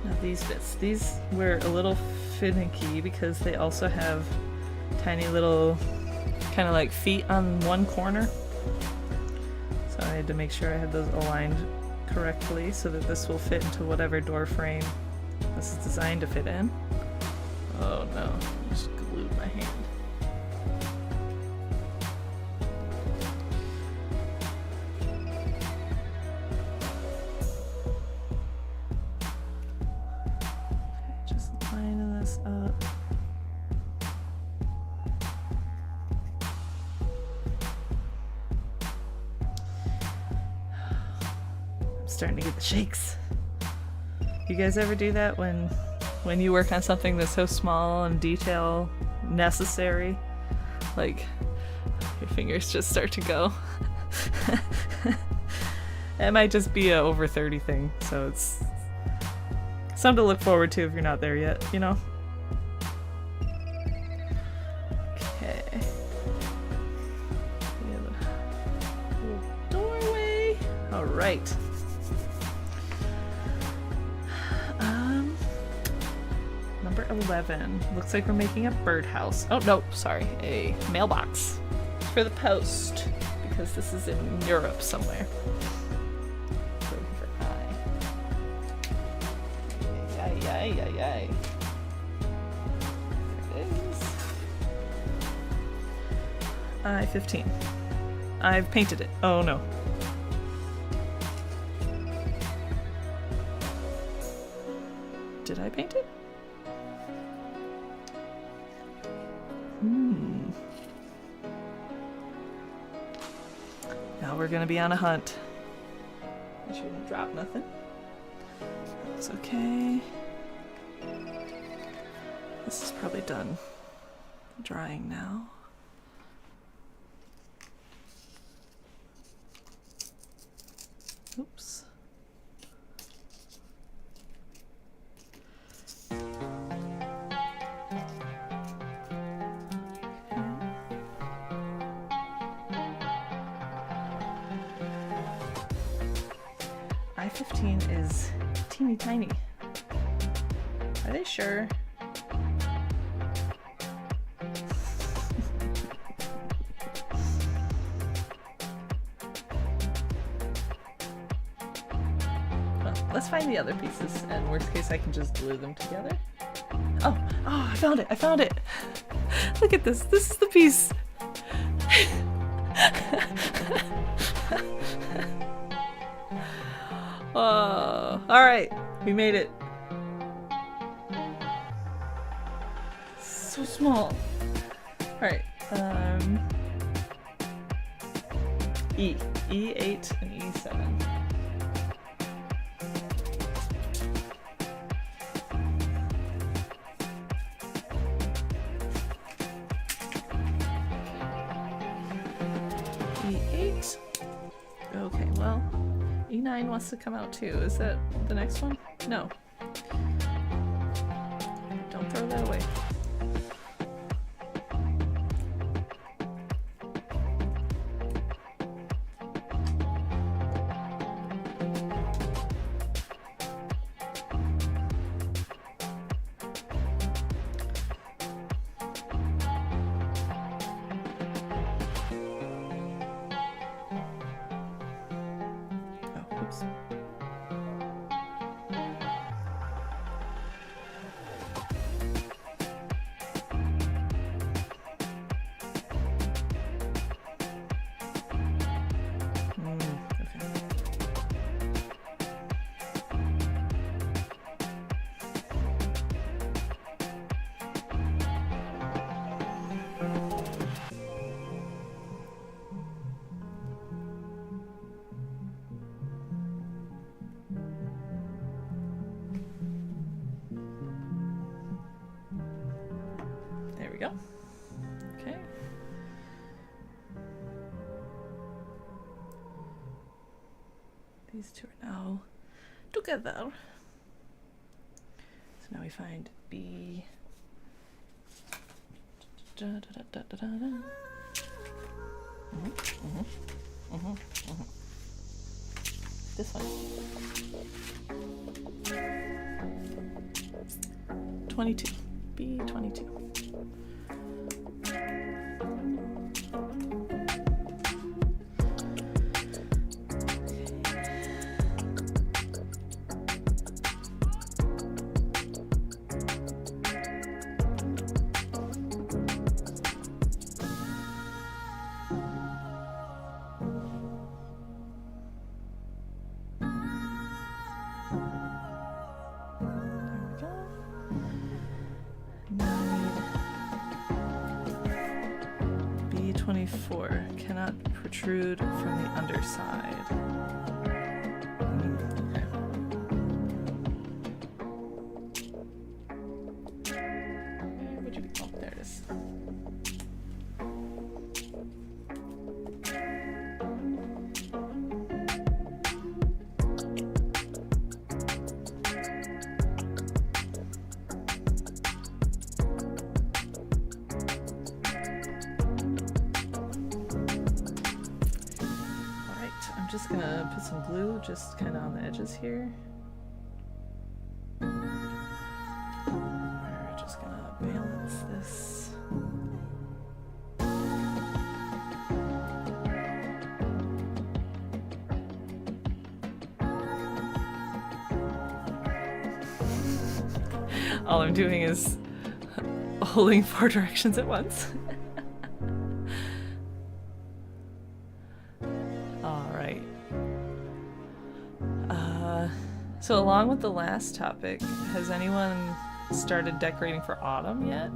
Now these bits. These were a little finicky because they also have tiny little kind of like feet on one corner, so I had to make sure I had those aligned correctly so that this will fit into whatever door frame this is designed to fit in. Oh no, I just glued my hand. Okay, just lining this up. Starting to get the shakes. You guys ever do that when you work on something that's so small and detail necessary? Like your fingers just start to go. It might just be a over 30 thing, so it's something to look forward to if you're not there yet, you know? Okay. We have a little doorway. All right. Number 11. Looks like we're making a birdhouse. Oh no, sorry, a mailbox for the post, because this is in Europe somewhere. Ay. There it is. I-15. I've painted it. Oh no. Did I paint it? Now we're gonna be on a hunt. Make sure you don't drop nothing. It's okay. This is probably done drying now. I-15 is teeny tiny. Are they sure? Well, let's find the other pieces, and worst case I can just glue them together. Oh, I found it! I found it! Look at this! This is the piece! Oh, alright, we made it. So small. Alright, E8 and E7. E8. Okay, well, E9 wants to come out too. Is that the next one? No. Don't throw that away. Go. Okay. These two are now together. So now we find B. This one. 22. B22. B24 cannot protrude from the underside. Where would you be? Oh, there it is. Just gonna put some glue just kind of on the edges here. We're just gonna balance this. All I'm doing is holding 4 directions at once. So along with the last topic, has anyone started decorating for autumn yet?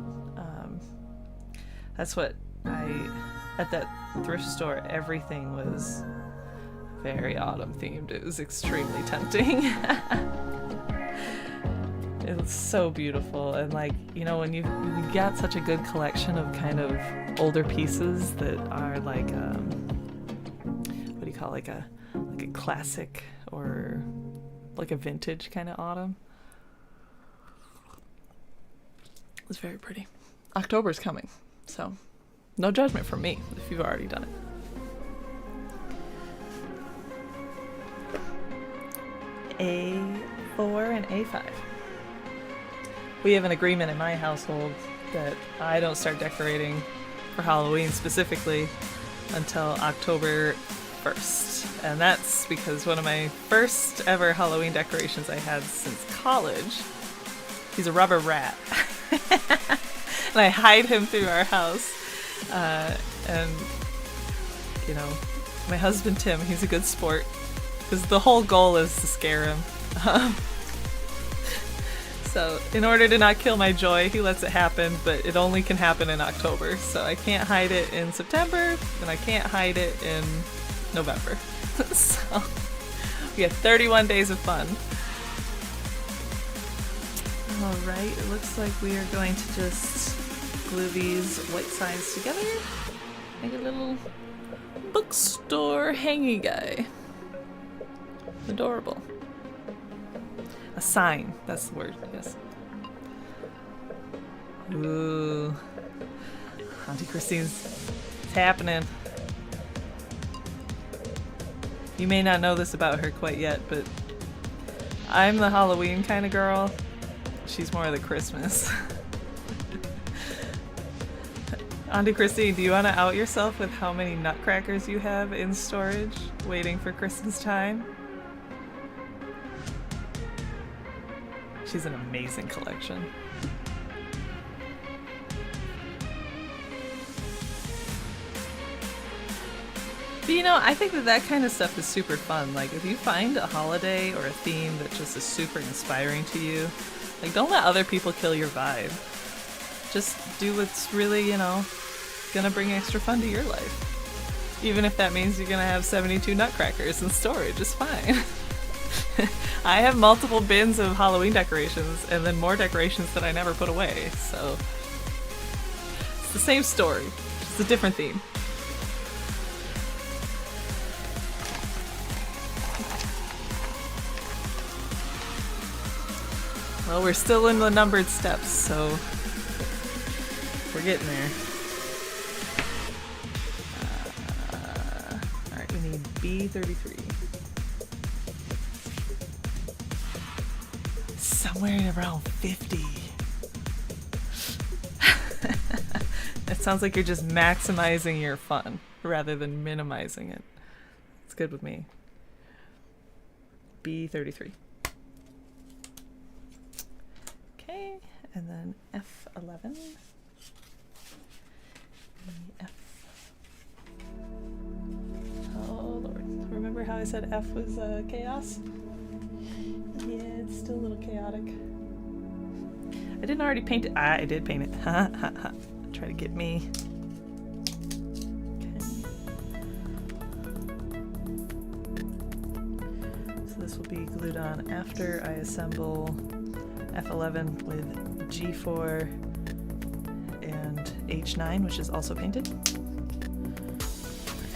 That's what at that thrift store, everything was very autumn themed. It was extremely tempting. It was so beautiful. And like, you know, when you got such a good collection of kind of older pieces that are like, what do you call it? Like a classic or like a vintage kind of autumn. It's very pretty. October's coming, so no judgment from me if you've already done it. A4 and A5. We have an agreement in my household that I don't start decorating for Halloween specifically until October 1st. And that's because one of my first ever Halloween decorations I had since college, he's a rubber rat. And I hide him through our house. And, you know, my husband Tim, he's a good sport. Because the whole goal is to scare him. So in order to not kill my joy, he lets it happen, but it only can happen in October. So I can't hide it in September, and I can't hide it in November. So we have 31 days of fun. Alright, it looks like we are going to just glue these white sides together. Make a little bookstore hangy guy. Adorable. A sign, that's the word, yes. Ooh. Auntie Christine's, it's happening. You may not know this about her quite yet, but I'm the Halloween kind of girl. She's more of the Christmas. Auntie Christine, do you want to out yourself with how many nutcrackers you have in storage, waiting for Christmas time? She's an amazing collection. But you know, I think that kind of stuff is super fun. Like, if you find a holiday or a theme that just is super inspiring to you, like, don't let other people kill your vibe. Just do what's really, you know, gonna bring extra fun to your life. Even if that means you're gonna have 72 nutcrackers in storage, it's fine. I have multiple bins of Halloween decorations and then more decorations that I never put away, so it's the same story, just a different theme. Well, we're still in the numbered steps, so we're getting there. Alright, we need B33. Somewhere around 50. It sounds like you're just maximizing your fun rather than minimizing it. It's good with me. B33. Okay, and then F11. F. Oh Lord, remember how I said F was chaos? Yeah, it's still a little chaotic. I didn't already paint it. I did paint it. Ha ha ha. Try to get me. Okay. So this will be glued on after I assemble F11 with G4 and H9, which is also painted.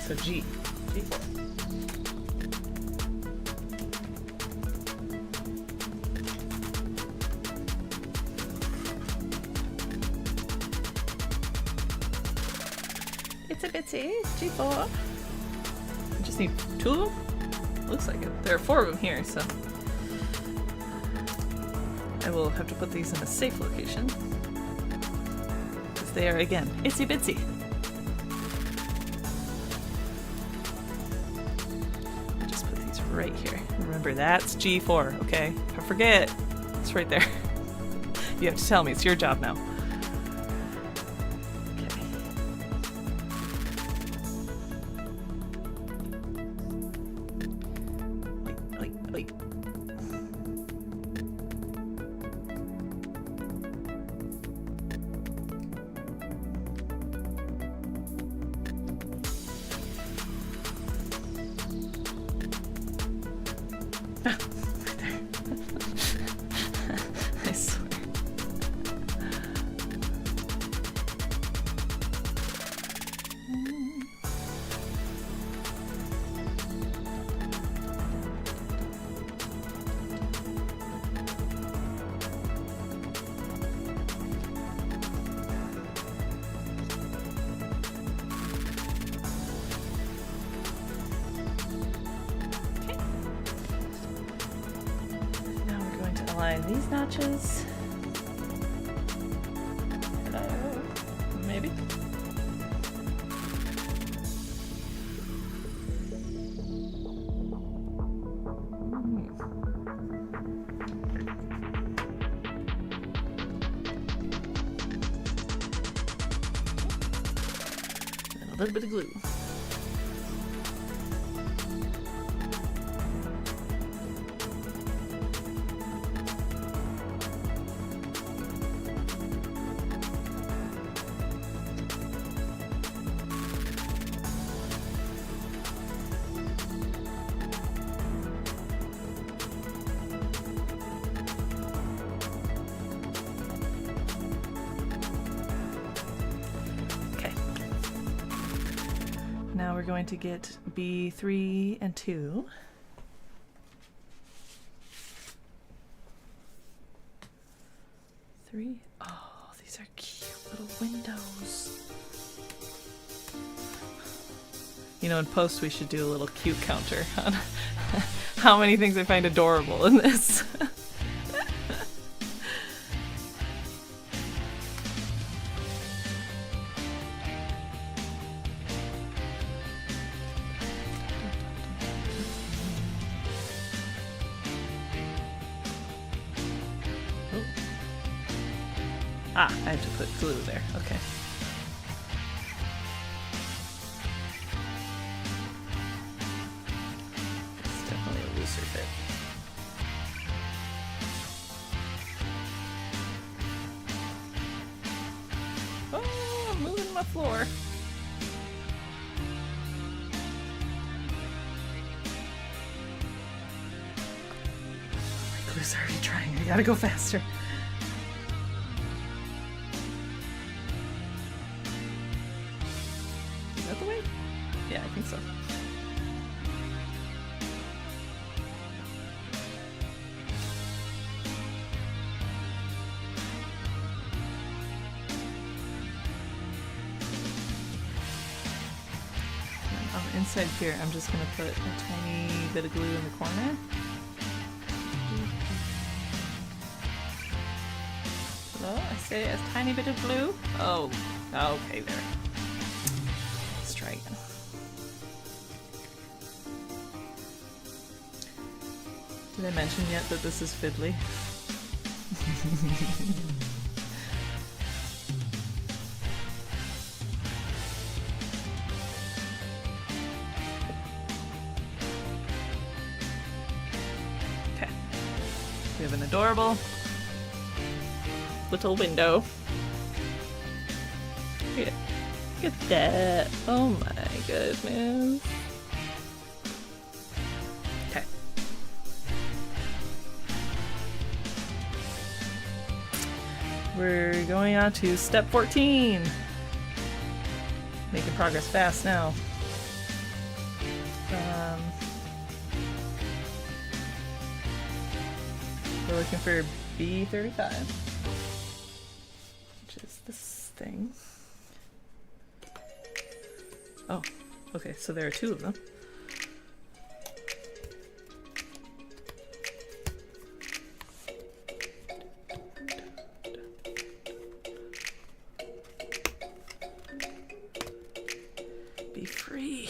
So G4. Itsy bitsy, G4. I just need 2 of them? Looks like it. There are 4 of them here, so I will have to put these in a safe location. Because they are, again, itsy bitsy. Just put these right here. Remember, that's G4, okay? Don't forget. It's right there. You have to tell me. It's your job now. align these notches. Maybe. And a little bit of glue. Now we're going to get B3 and 2. Three. Oh, these are cute little windows. You know, in post we should do a little cute counter on how many things I find adorable in this. Ah, I have to put glue there. Okay. It's definitely a looser fit. Oh, I'm moving my floor. My glue's already drying. I gotta go faster. Yeah, I think so. And on the inside here, I'm just going to put a tiny bit of glue in the corner. Hello, I say a tiny bit of glue. Oh, okay, there. Let's try again. Did I mention yet that this is fiddly? Okay. We have an adorable little window. Look at that. Oh my goodness. We're going on to step 14. Making progress fast now. We're looking for B35, which is this thing. Oh, okay, so there are two of them. Be free.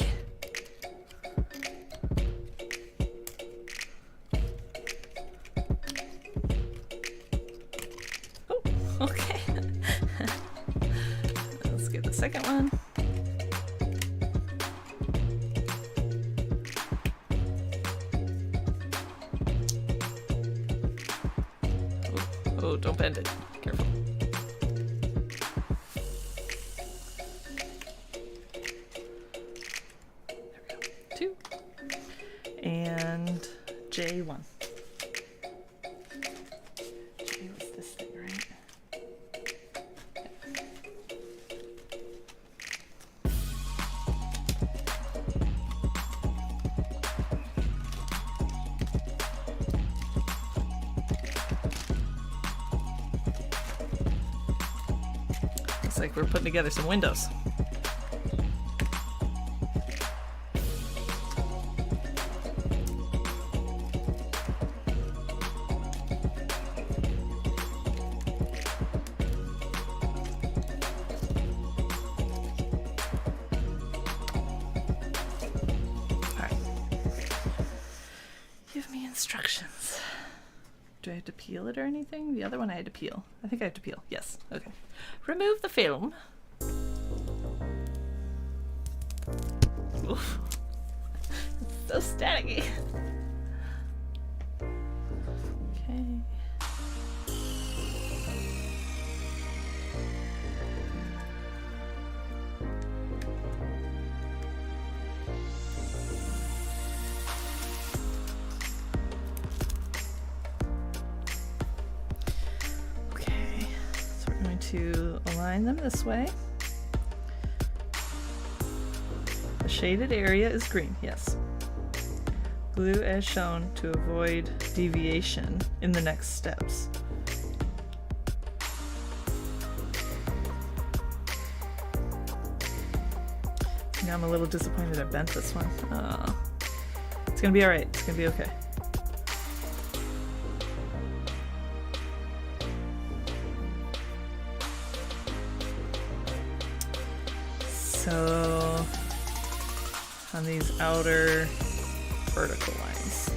Oh, okay. Let's get the second one. Oh, don't bend it. Careful. And J1. J was this thing, right? Looks like we're putting together some windows. instructions. Do I have to peel it or anything? The other one I had to peel. I think I have to peel. Yes. Okay. Remove the film. Oof. It's so staticky. Okay. To align them this way. The shaded area is green, yes. Glue as shown to avoid deviation in the next steps. Now I'm a little disappointed I bent this one. It's gonna be alright, it's gonna be okay. So, on these outer vertical lines.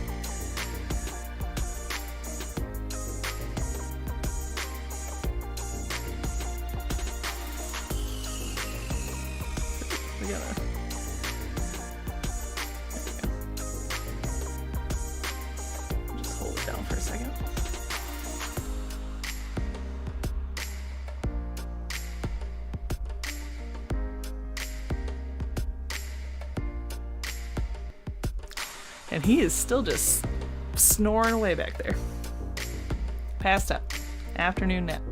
We gotta. There we go. Just hold it down for a second. And he is still just snoring away back there. Passed out. Afternoon nap.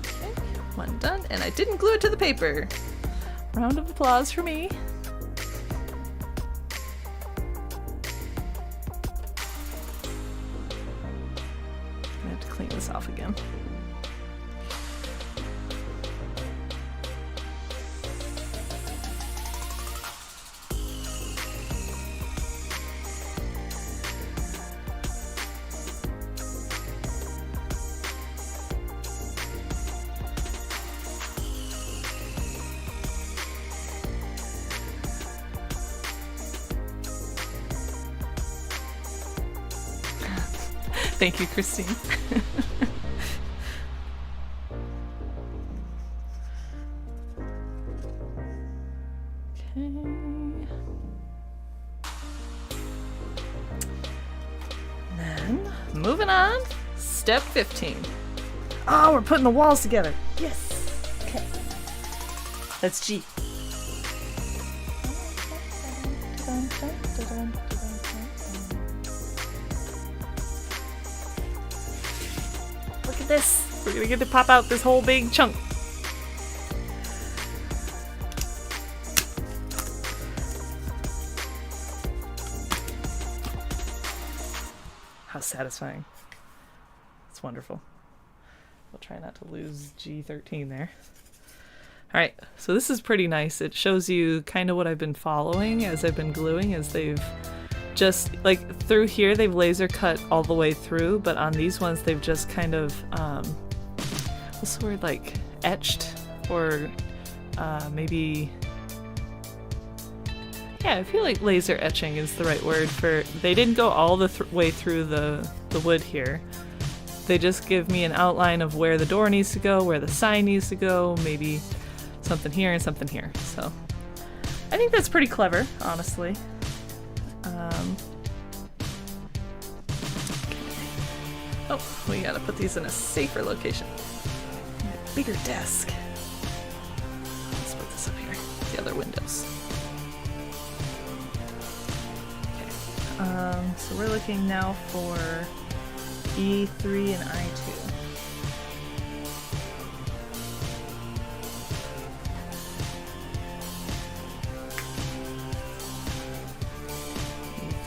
Okay, one done. And I didn't glue it to the paper. Round of applause for me. I have to clean this off again. Thank you, Christine. Okay. Then, moving on, step 15. Oh, we're putting the walls together. Yes. Okay. That's G. This. We're gonna get to pop out this whole big chunk. How satisfying. It's wonderful. We'll try not to lose G13 there. Alright, so this is pretty nice. It shows you kind of what I've been following as I've been gluing, as they've just, like, through here they've laser cut all the way through, but on these ones they've just kind of, what's the word, like, etched, or maybe, yeah, I feel like laser etching is the right word for, they didn't go all the way through the wood here. They just give me an outline of where the door needs to go, where the sign needs to go, maybe something here and something here. So I think that's pretty clever, honestly. Oh, we gotta put these in a safer location. A bigger desk. Let's put this up here. The other windows. Okay. So we're looking now for E3 and I2.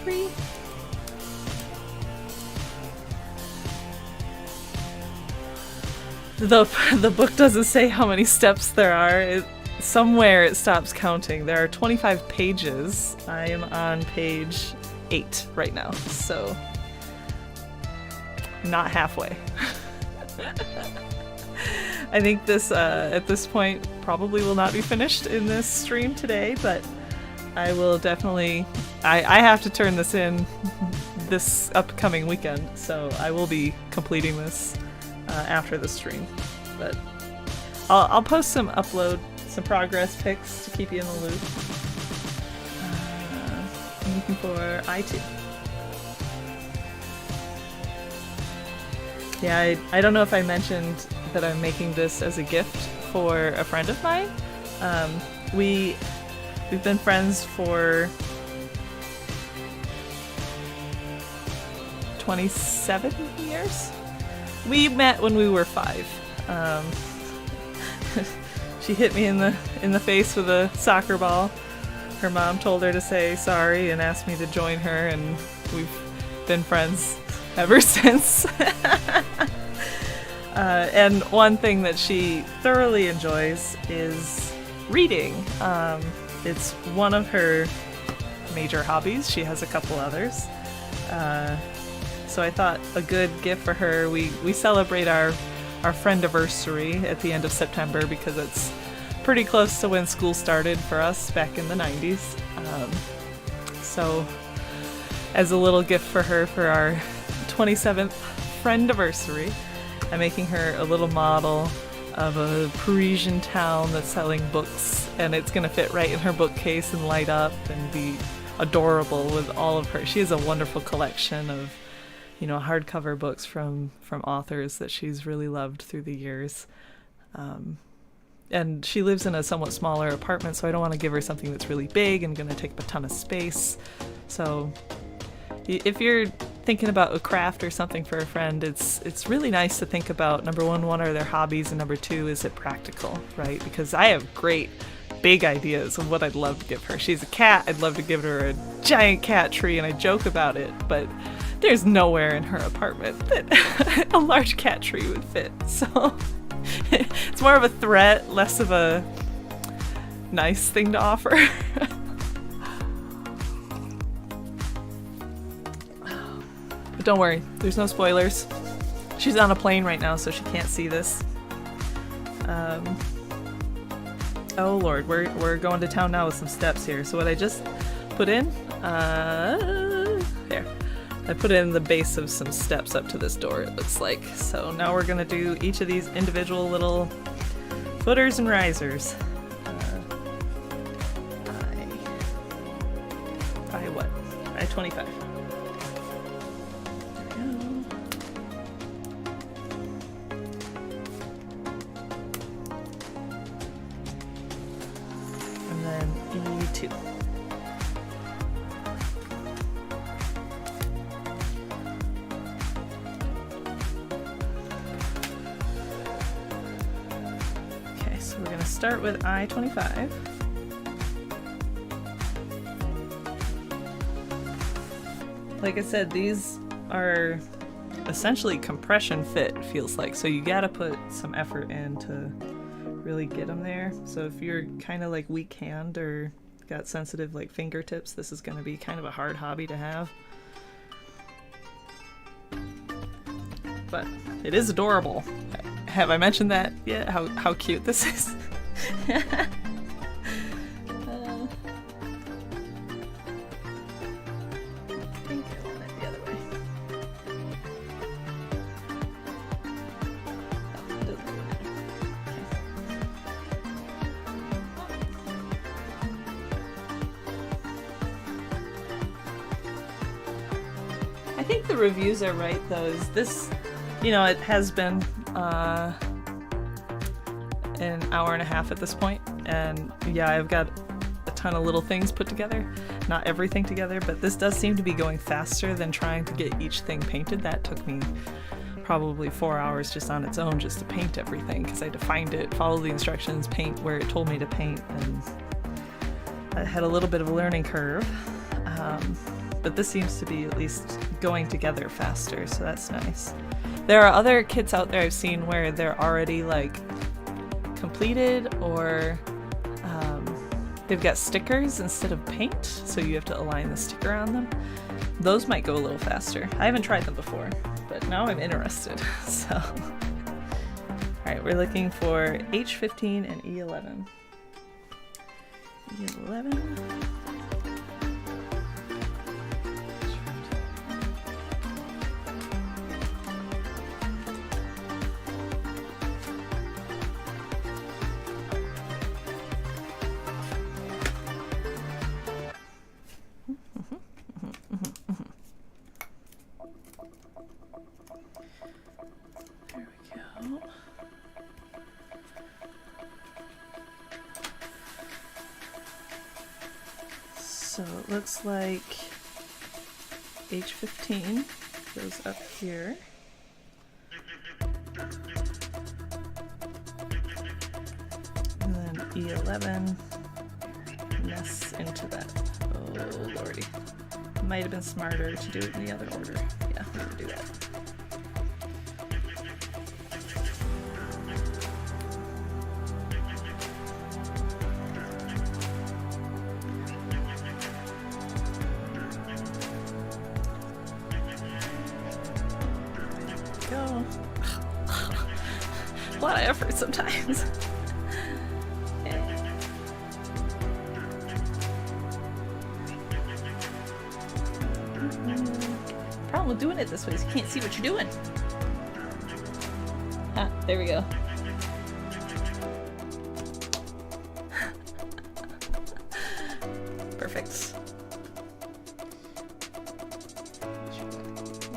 E3. The book doesn't say how many steps there are. Somewhere it stops counting. There are 25 pages. I am on page 8 right now, so not halfway. I think this, at this point, probably will not be finished in this stream today, but I will definitely, I have to turn this in this upcoming weekend, so I will be completing this after the stream. But I'll post some progress pics to keep you in the loop. I'm looking for I2. Yeah, I don't know if I mentioned that I'm making this as a gift for a friend of mine. We've been friends for 27 years. We met when we were 5. She hit me in the face with a soccer ball. Her mom told her to say sorry and asked me to join her, and we've been friends ever since. And one thing that she thoroughly enjoys is reading. It's one of her major hobbies. She has a couple others. So I thought a good gift for her, we celebrate our friendiversary at the end of September because it's pretty close to when school started for us back in the 90s. So as a little gift for her for our 27th friendiversary, I'm making her a little model of a Parisian town that's selling books, and it's going to fit right in her bookcase and light up and be adorable with all of her. She has a wonderful collection of, hardcover books from authors that she's really loved through the years. And she lives in a somewhat smaller apartment, so I don't want to give her something that's really big and going to take up a ton of space. So if you're thinking about a craft or something for a friend, it's really nice to think about, number one, what are their hobbies, and number two, is it practical, right? Because I have great big ideas of what I'd love to give her. She's a cat. I'd love to give her a giant cat tree, and I joke about it, but there's nowhere in her apartment that a large cat tree would fit. So it's more of a threat, less of a nice thing to offer. But don't worry, there's no spoilers. She's on a plane right now, so she can't see this. Oh lord, we're going to town now with some steps here. So what I just put in, there. I put in the base of some steps up to this door, it looks like. So now we're gonna do each of these individual little footers and risers. By what? By 25. E2. Okay, so we're going to start with I-25. Like I said, these are essentially compression fit, it feels like, so you gotta put some effort in to really get them there. So if you're kind of like weak hand or got sensitive like fingertips, this is going to be kind of a hard hobby to have. But it is adorable. Have I mentioned that yet? How cute this is? I think the reviews are right though. Is this, it has been an hour and a half at this point, and yeah, I've got a ton of little things put together. Not everything together, but this does seem to be going faster than trying to get each thing painted. That took me probably 4 hours just on its own just to paint everything, because I had to find it, follow the instructions, paint where it told me to paint, and I had a little bit of a learning curve. But this seems to be at least going together faster, so that's nice. There are other kits out there I've seen where they're already like completed, or they've got stickers instead of paint, so you have to align the sticker on them. Those might go a little faster. I haven't tried them before, but now I'm interested. So, alright, we're looking for H15 and E11. E11. So it looks like H15 goes up here. And then E11 nests into that. Oh lordy. Might have been smarter to do it in the other order. Yeah, I'm gonna do that. Go. A lot of effort sometimes. Problem with doing it this way is you can't see what you're doing. Ah, there we go. Perfect.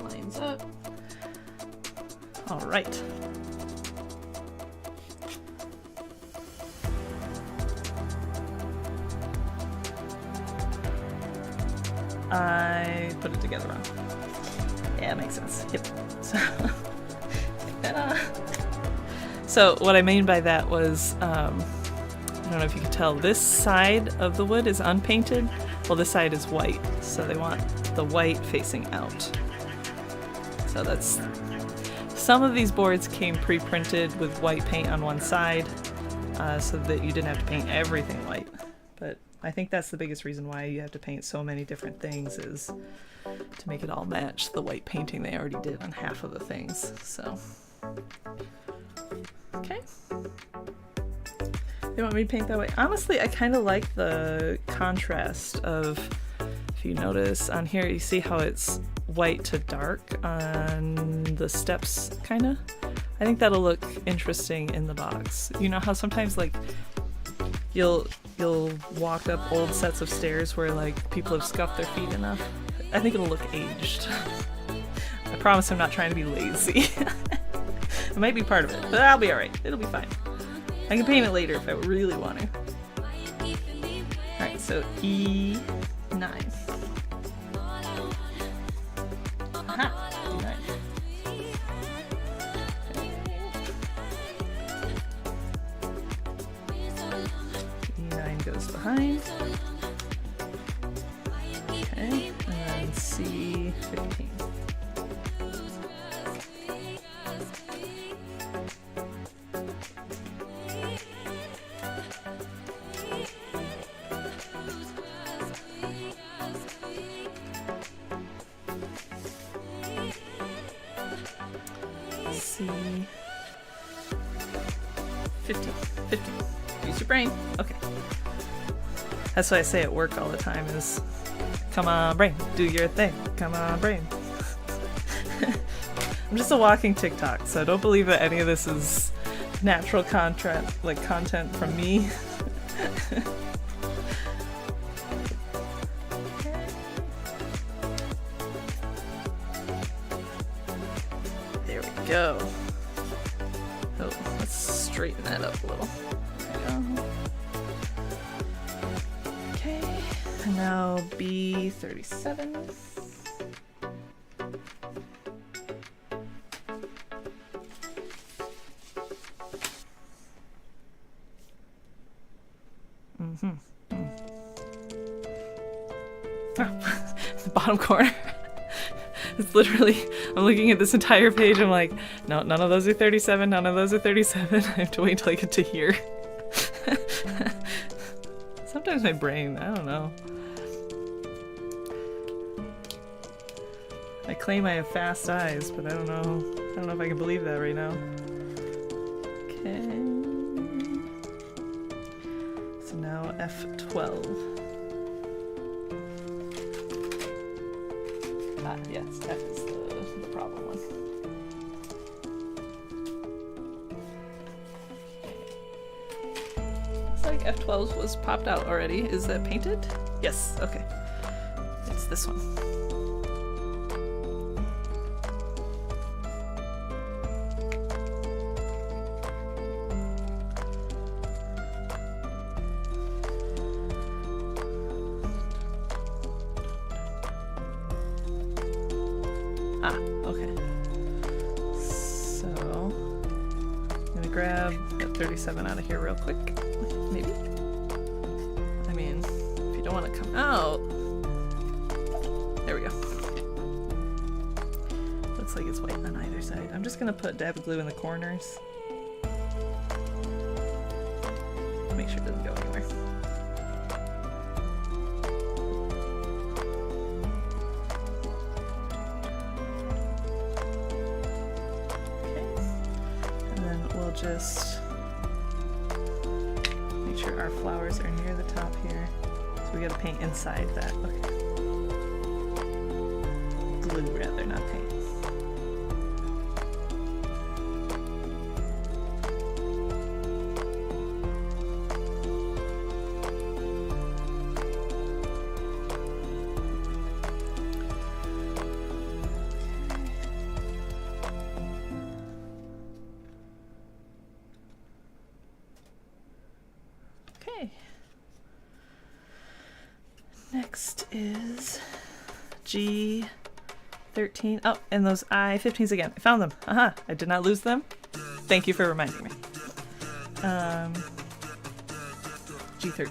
Lines up. All right. I put it together wrong. Yeah, it makes sense. Yep. So what I mean by that was, I don't know if you can tell, this side of the wood is unpainted. Well, this side is white, so they want the white facing out. So that's, some of these boards came pre-printed with white paint on one side, so that you didn't have to paint everything white. But I think that's the biggest reason why you have to paint so many different things, is to make it all match the white painting they already did on half of the things. So, okay. You want me to paint that way? Honestly, I kind of like the contrast of, if you notice on here, you see how it's white to dark on the steps, kind of? I think that'll look interesting in the box. You know how sometimes, like, you'll walk up old sets of stairs where, like, people have scuffed their feet enough? I think it'll look aged. I promise I'm not trying to be lazy. It might be part of it, but I'll be alright. It'll be fine. I can paint it later if I really want to. Alright, so E9. Aha! E9. E9 goes behind. Okay, and then C15. C15. Use your brain. Okay. That's what I say at work all the time is, come on brain, do your thing. Come on brain. I'm just a walking TikTok, so don't believe that any of this is natural content from me. There we go. Oh, let's straighten that up a little. There we go. Okay, and now B37. Oh, the bottom corner. It's literally, I'm looking at this entire page, I'm like, no, none of those are 37, none of those are 37. I have to wait till I get to here. Sometimes my brain, I don't know. I claim I have fast eyes, but I don't know if I can believe that right now. Okay. So now F12. Ah, yes, F is the problem one. Looks like F12 was popped out already. Is that painted? Yes, okay. It's this one. 37 out of here real quick. Maybe? I mean, if you don't want to come out... There we go. Looks like it's white on either side. I'm just gonna put dab glue in the corners. Make sure it doesn't go anywhere. Just make sure our flowers are near the top here. So we gotta paint inside that. Okay. Glue rather, not paint. Next is G13. Oh, and those I-15s again. I found them. Aha, I did not lose them. Thank you for reminding me. G13.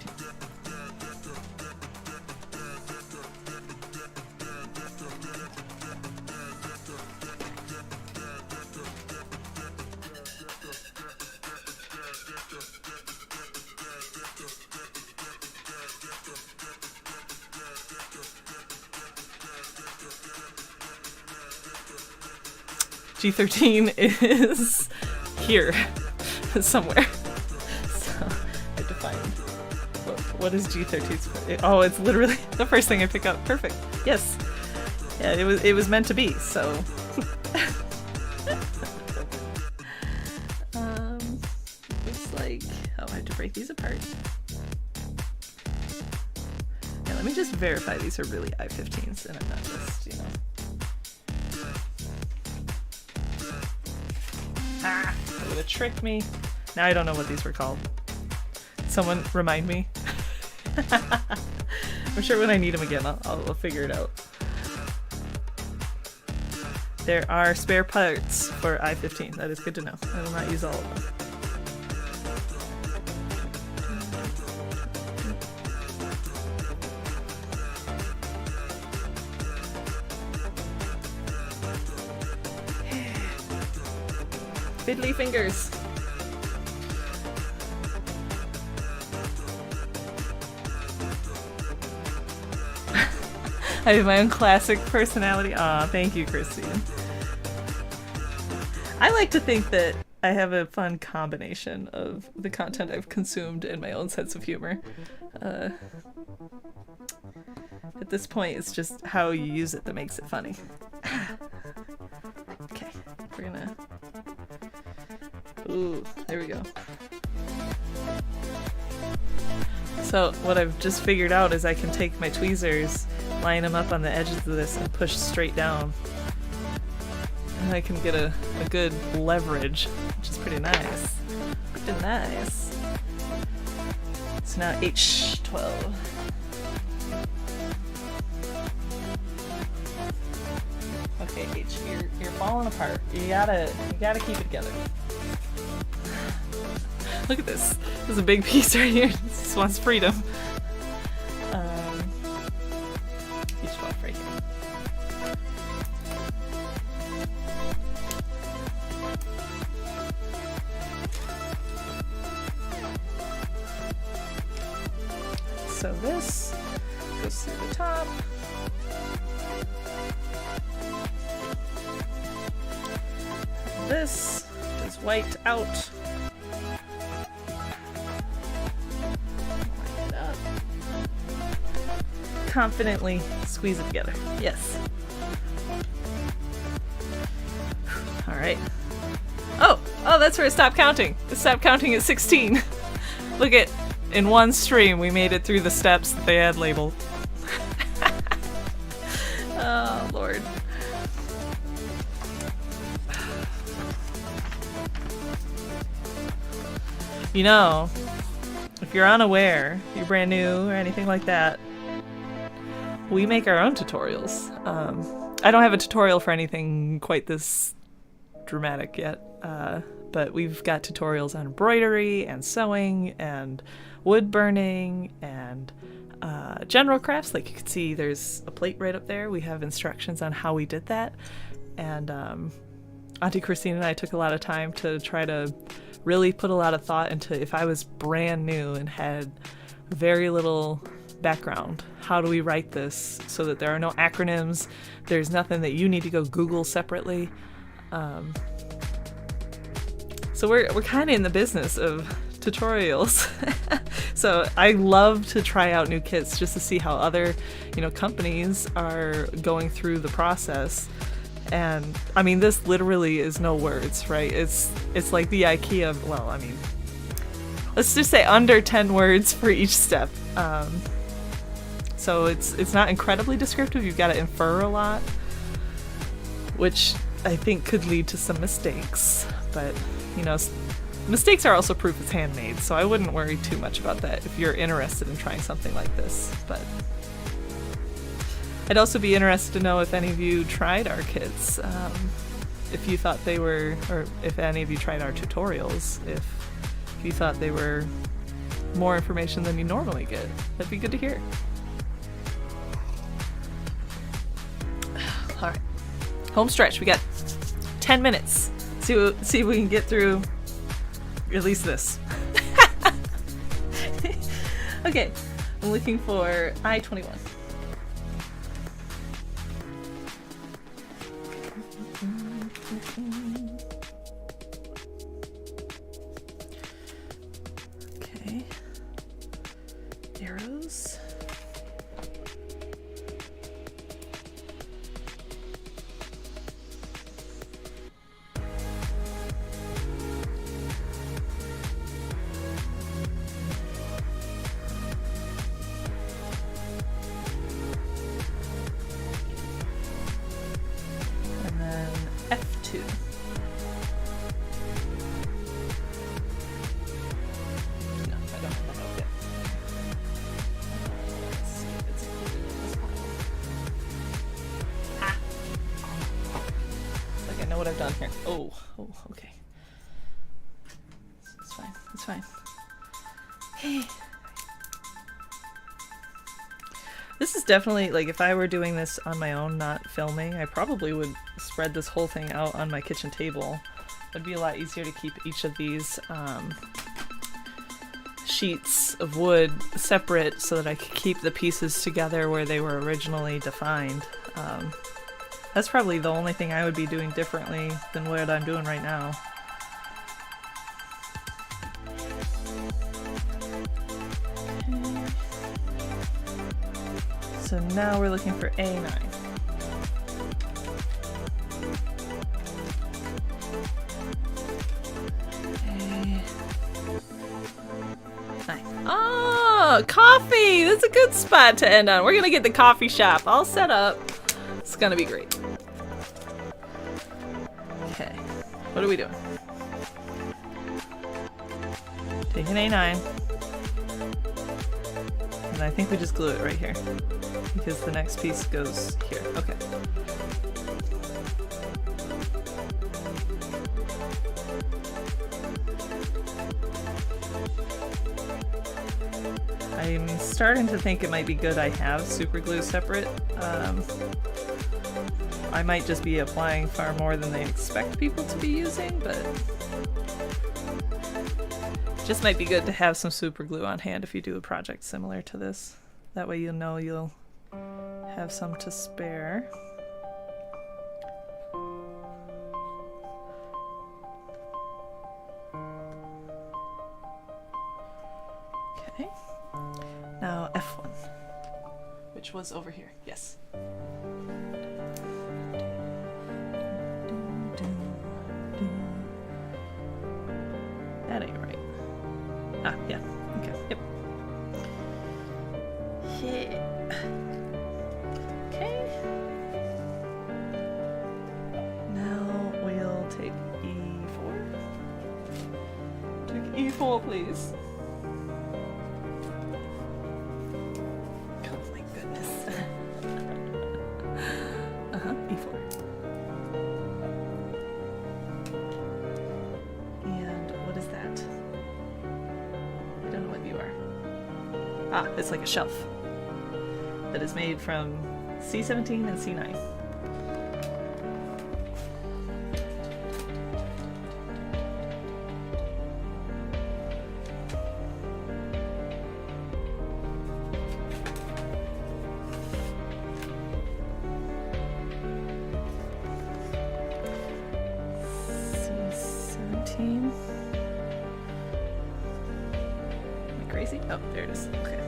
G13 is here somewhere. So I have to find what is G13? Oh, it's literally the first thing I pick up. Perfect. Yes. Yeah, it was meant to be. So. Looks like I have to break these apart. Yeah, let me just verify these are really I-15s and I'm not just, you know. Ah, that would have tricked me. Now I don't know what these were called. Someone remind me. I'm sure when I need them again, I'll figure it out. There are spare parts for I-15. That is good to know. I will not use all of them. Fiddly fingers. I have my own classic personality. Aw, thank you, Christine. I like to think that I have a fun combination of the content I've consumed and my own sense of humor. At this point, it's just how you use it that makes it funny. Okay, we're gonna... Ooh, there we go. So what I've just figured out is I can take my tweezers, line them up on the edges of this, and push straight down. And I can get a good leverage, which is pretty nice. Pretty nice. So now H12. Okay, H, you're falling apart. You gotta keep it together. Look at this. There's a big piece right here. This wants freedom. H12 right here. So this goes through the top. This is wiped out. Line it up. Confidently squeeze it together. Yes. All right. Oh, that's where it stopped counting. It stopped counting at 16. Look at, in one stream, we made it through the steps that they had labeled. Oh, Lord. You know, if you're unaware, you're brand new or anything like that, we make our own tutorials. I don't have a tutorial for anything quite this dramatic yet, but we've got tutorials on embroidery and sewing and wood burning and general crafts. Like you can see there's a plate right up there. We have instructions on how we did that. And Auntie Christine and I took a lot of time to try to really put a lot of thought into, if I was brand new and had very little background, how do we write this so that there are no acronyms, there's nothing that you need to go Google separately. So we're kind of in the business of tutorials. So I love to try out new kits just to see how other, companies are going through the process. And I mean, this literally is no words, right? It's like the IKEA, let's just say under 10 words for each step. So it's not incredibly descriptive. You've got to infer a lot, which I think could lead to some mistakes. But, mistakes are also proof it's handmade, so I wouldn't worry too much about that if you're interested in trying something like this. But I'd also be interested to know if any of you tried our kits, if you thought they were, or if any of you tried our tutorials, if you thought they were more information than you normally get. That'd be good to hear. All right, home stretch. We got 10 minutes. See if we can get through at least this. Okay, I'm looking for I-21. Okay, arrows. F2. No, I don't have that yet. Let's see if it's included in this pile. Ah! Like I know what I've done here. Oh, okay. It's fine, it's fine. Hey. This is definitely, like, if I were doing this on my own, not filming, I probably would spread this whole thing out on my kitchen table. It'd be a lot easier to keep each of these sheets of wood separate so that I could keep the pieces together where they were originally defined. That's probably the only thing I would be doing differently than what I'm doing right now. So now we're looking for A9. A9. Oh, coffee! That's a good spot to end on. We're gonna get the coffee shop all set up. It's gonna be great. Okay, what are we doing? Taking A9. And I think we just glue it right here, because the next piece goes here. Okay. I'm starting to think it might be good I have super glue separate. I might just be applying far more than they expect people to be using, but just might be good to have some super glue on hand if you do a project similar to this. That way you'll know you'll have some to spare. Okay. Now F1, which was over here. Yes. That ain't right. Ah, yeah. Okay. Yep. Yeah. Okay. Now we'll take E4. Take E4, please. Oh my goodness. E4. Ah, it's like a shelf that is made from C17 and C9. C17. Am I crazy? Oh, there it is. Okay.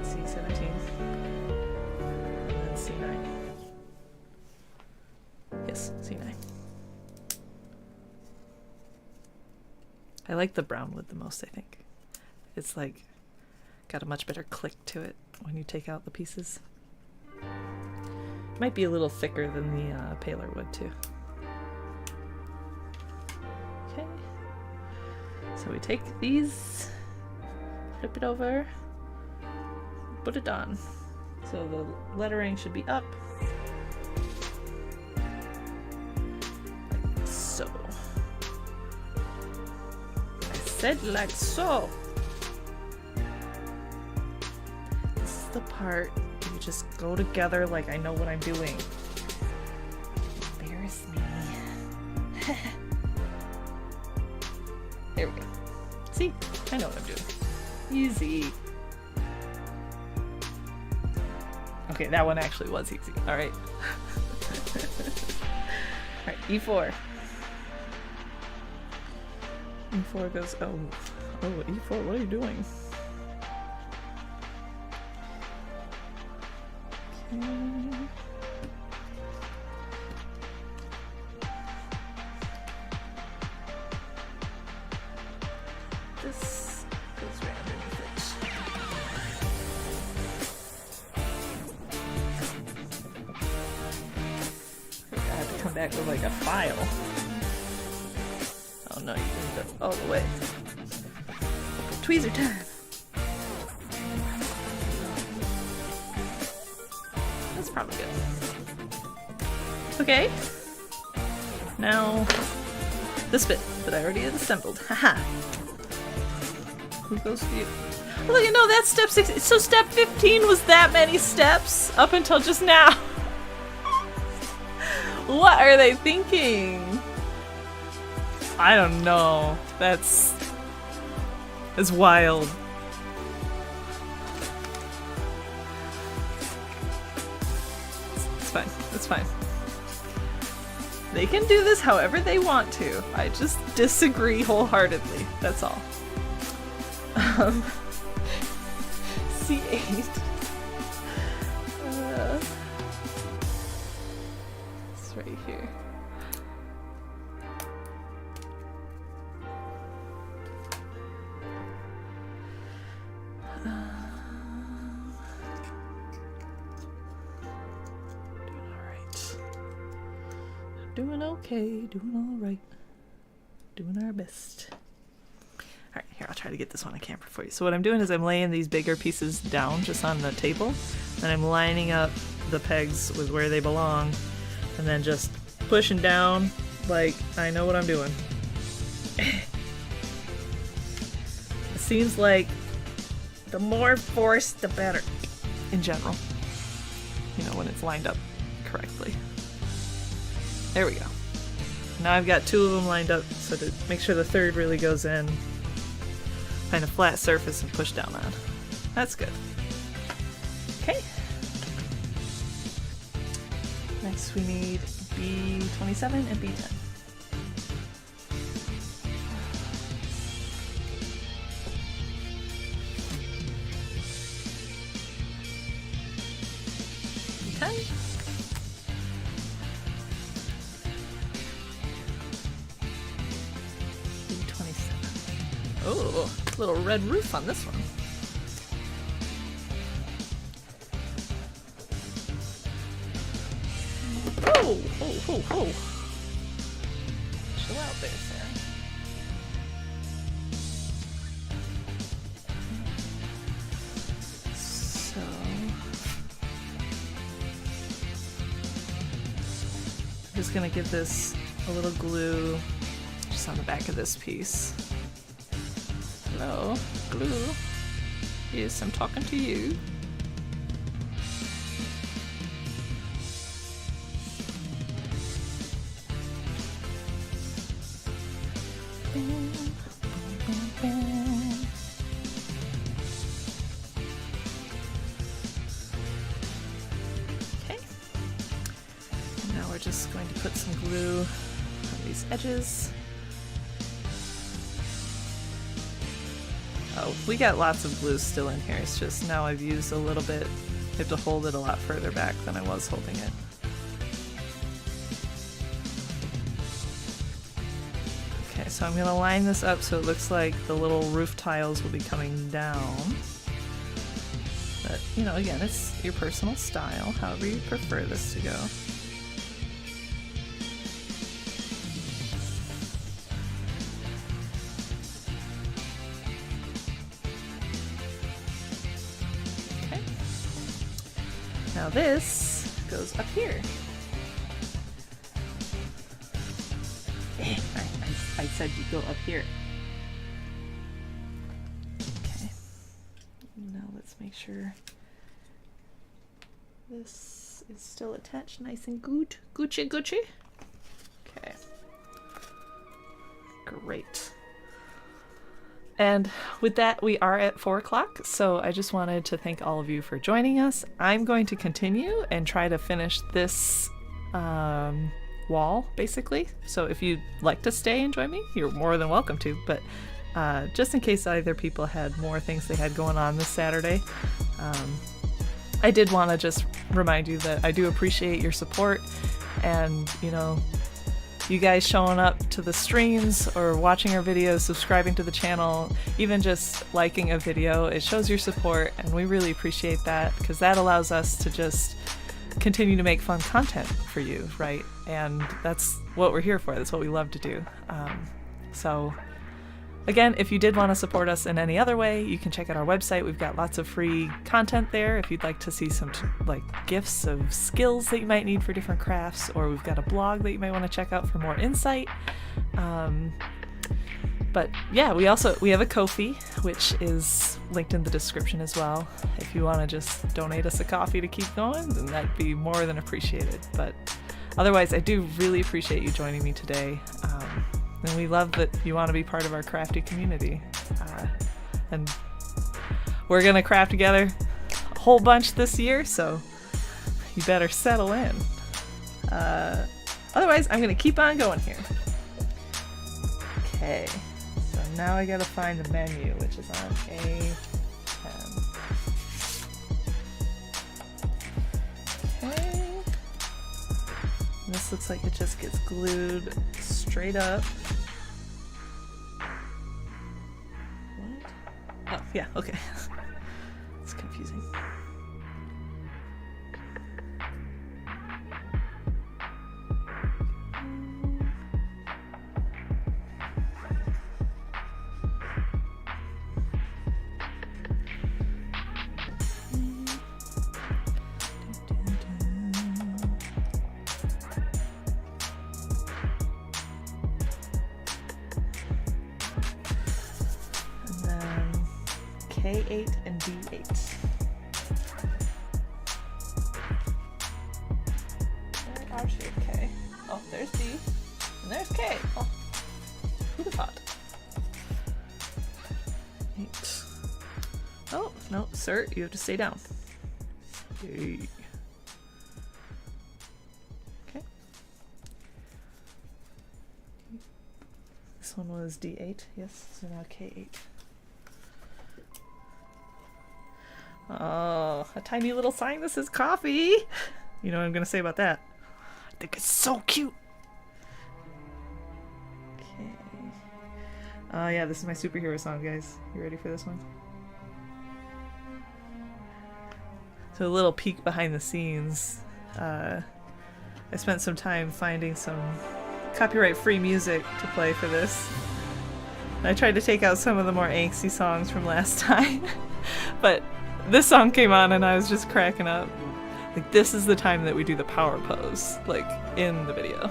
C17. And then C9. Yes, C9. I like the brown wood the most, I think. It's like got a much better click to it when you take out the pieces. Might be a little thicker than the paler wood too. Okay. So we take these, flip it over, put it on. So the lettering should be up. Like so. I said like so. This is the part you just go together like I know what I'm doing. Embarrass me. There we go. See? I know what I'm doing. Easy. Okay, that one actually was easy. Alright. Alright, E4. E4 goes... Oh, E4, what are you doing? Okay. This goes right underneath it. I have to come back with like a file. Oh no, you didn't go all the way. Tweezer time! That's probably good. Okay. Now, this bit that I already had assembled. Haha! Who goes to you? Well, you know, that's step 6. So step 15 was that many steps up until just now. What are they thinking? I don't know. That's wild. It's fine. It's fine. They can do this however they want to. I just disagree wholeheartedly. That's all. C8. It's right here. Doing okay, doing alright. Doing our best. Alright, here, I'll try to get this one on camera for you. So what I'm doing is I'm laying these bigger pieces down just on the table, and I'm lining up the pegs with where they belong, and then just pushing down like I know what I'm doing. It seems like the more force, the better, in general. You know, when it's lined up correctly. There we go. Now I've got 2 of them lined up so to make sure the third really goes in. Find a flat surface and push down on. That's good. Okay. Next we need B27 and B10. B10. Oh, little red roof on this one. Oh, oh, oh, oh. Chill out there, Sarah. So... I'm just gonna give this a little glue. Just on the back of this piece. Hello, glue. Yes, I'm talking to you. Okay. And now we're just going to put some glue on these edges. Oh, we got lots of glue still in here. It's just now I've used a little bit. I have to hold it a lot further back than I was holding it. Okay, so I'm going to line this up so it looks like the little roof tiles will be coming down. But, you know, again, it's your personal style, however you prefer this to go. Okay. Now this goes up here. I said you go up here. Okay. Now let's make sure this is still attached nice and good. Gucci. Okay. Great. And with that, we are at 4 o'clock, so I just wanted to thank all of you for joining us. I'm going to continue and try to finish this wall, basically. So if you'd like to stay and join me, you're more than welcome to, but just in case either people had more things they had going on this Saturday, I did want to just remind you that I do appreciate your support, and you know, you guys showing up to the streams or watching our videos, subscribing to the channel, even just liking a video, it shows your support, and we really appreciate that because that allows us to just continue to make fun content for you, right? And that's what we're here for. That's what we love to do. So again, if you did want to support us in any other way, you can check out our website. We've got lots of free content there if you'd like to see some like gifts of skills that you might need for different crafts, or we've got a blog that you might want to check out for more insight. But yeah, we have a Ko-fi, which is linked in the description as well. If you want to just donate us a coffee to keep going, then that'd be more than appreciated. But otherwise, I do really appreciate you joining me today. And we love that you want to be part of our crafty community. And we're going to craft together a whole bunch this year, so you better settle in. Otherwise, I'm going to keep on going here. Okay. Now I gotta find the menu, which is on A10. Okay. And this looks like it just gets glued straight up. What? Oh, yeah, okay. It's confusing. K8 and D8. Where are you? K. Oh, there's D. And there's K. Oh, who'd have thought? 8. Oh, no, sir, you have to stay down. Yay. Okay. This one was D8, yes, so now K8. Oh, a tiny little sign that says coffee. You know what I'm gonna say about that? I think it's so cute. Okay. Oh yeah, this is my superhero song, guys. You ready for this one? So a little peek behind the scenes. I spent some time finding some copyright-free music to play for this. I tried to take out some of the more angsty songs from last time, but this song came on and I was just cracking up. Like, this is the time that we do the power pose, like, in the video.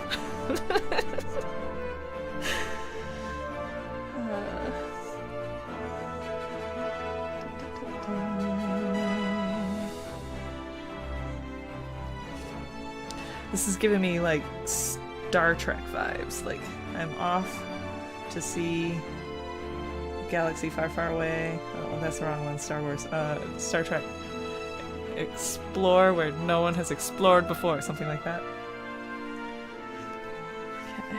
This is giving me like Star Trek vibes. Like I'm off to see galaxy far, far away. Oh, that's the wrong one. Star Wars. Star Trek. Explore where no one has explored before. Something like that. Okay.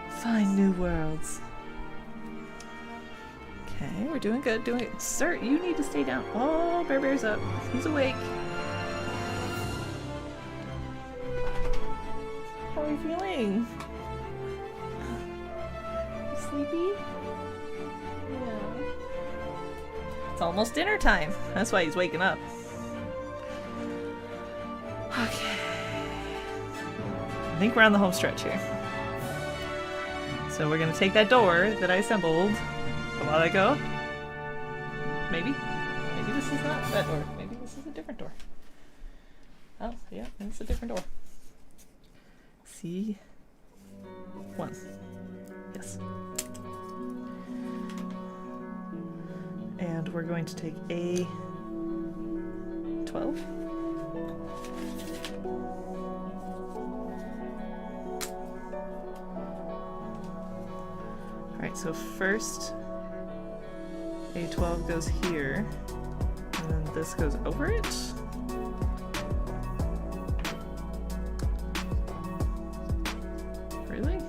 Find new worlds. Okay, we're doing good. Doing it. Sir, you need to stay down. Oh, Bear's up. He's awake. How are you feeling? Sleepy? Yeah. It's almost dinner time. That's why he's waking up. Okay. I think we're on the home stretch here. So we're gonna take that door that I assembled a while ago. Maybe this is not that door. Maybe this is a different door. Oh, yeah, it's a different door. C1. Yes. And we're going to take A12. Alright, so first A12 goes here, and then this goes over it. Really?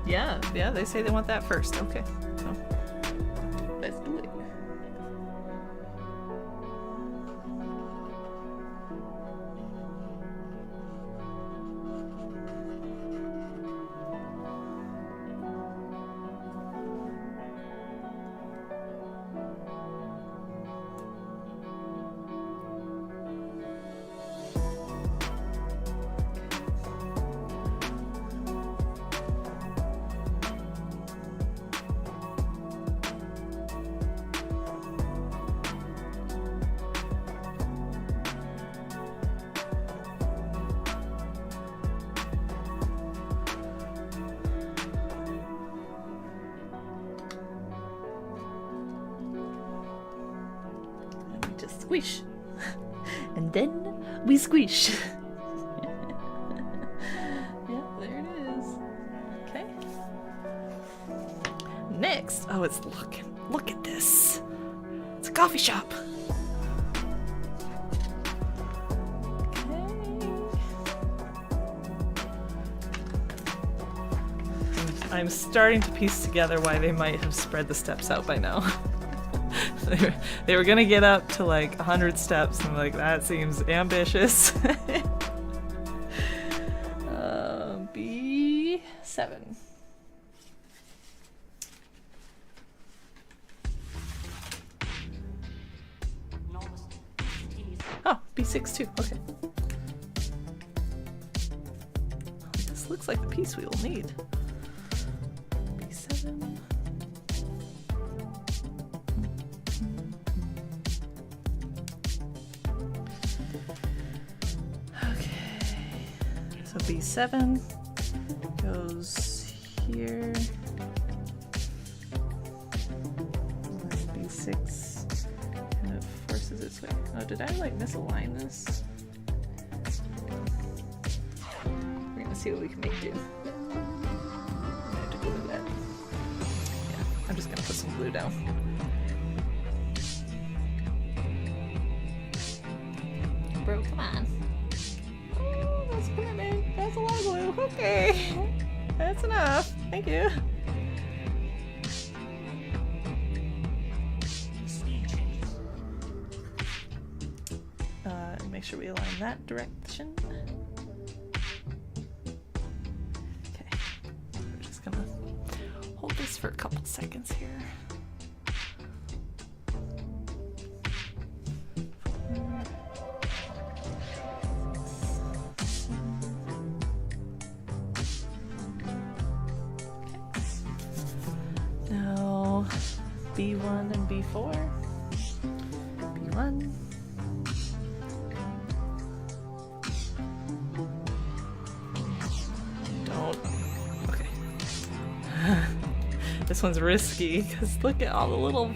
Yeah, they say they want that first. Okay, so let's do it. Squish. And then we squish. Yeah, there it is. Okay. Next, oh, it's look at this. It's a coffee shop. Okay. I'm starting to piece together why they might have spread the steps out by now. They were gonna get up to like 100 steps, and I'm like, that seems ambitious. B7. Oh, B6 too. Okay. This looks like the piece we will need. B7. So B7 goes here. B6 kind of forces its way. Oh, did I like misalign this? We're gonna see what we can make do. I have to glue that. Yeah, I'm just gonna put some glue down. Bro, come on. That's a lot of glue. Okay. That's enough. Thank you. Make sure we align that direction. Okay. We're just gonna hold this for a couple seconds here. B1 and B4. B1. Don't. Okay. This one's risky because look at all the little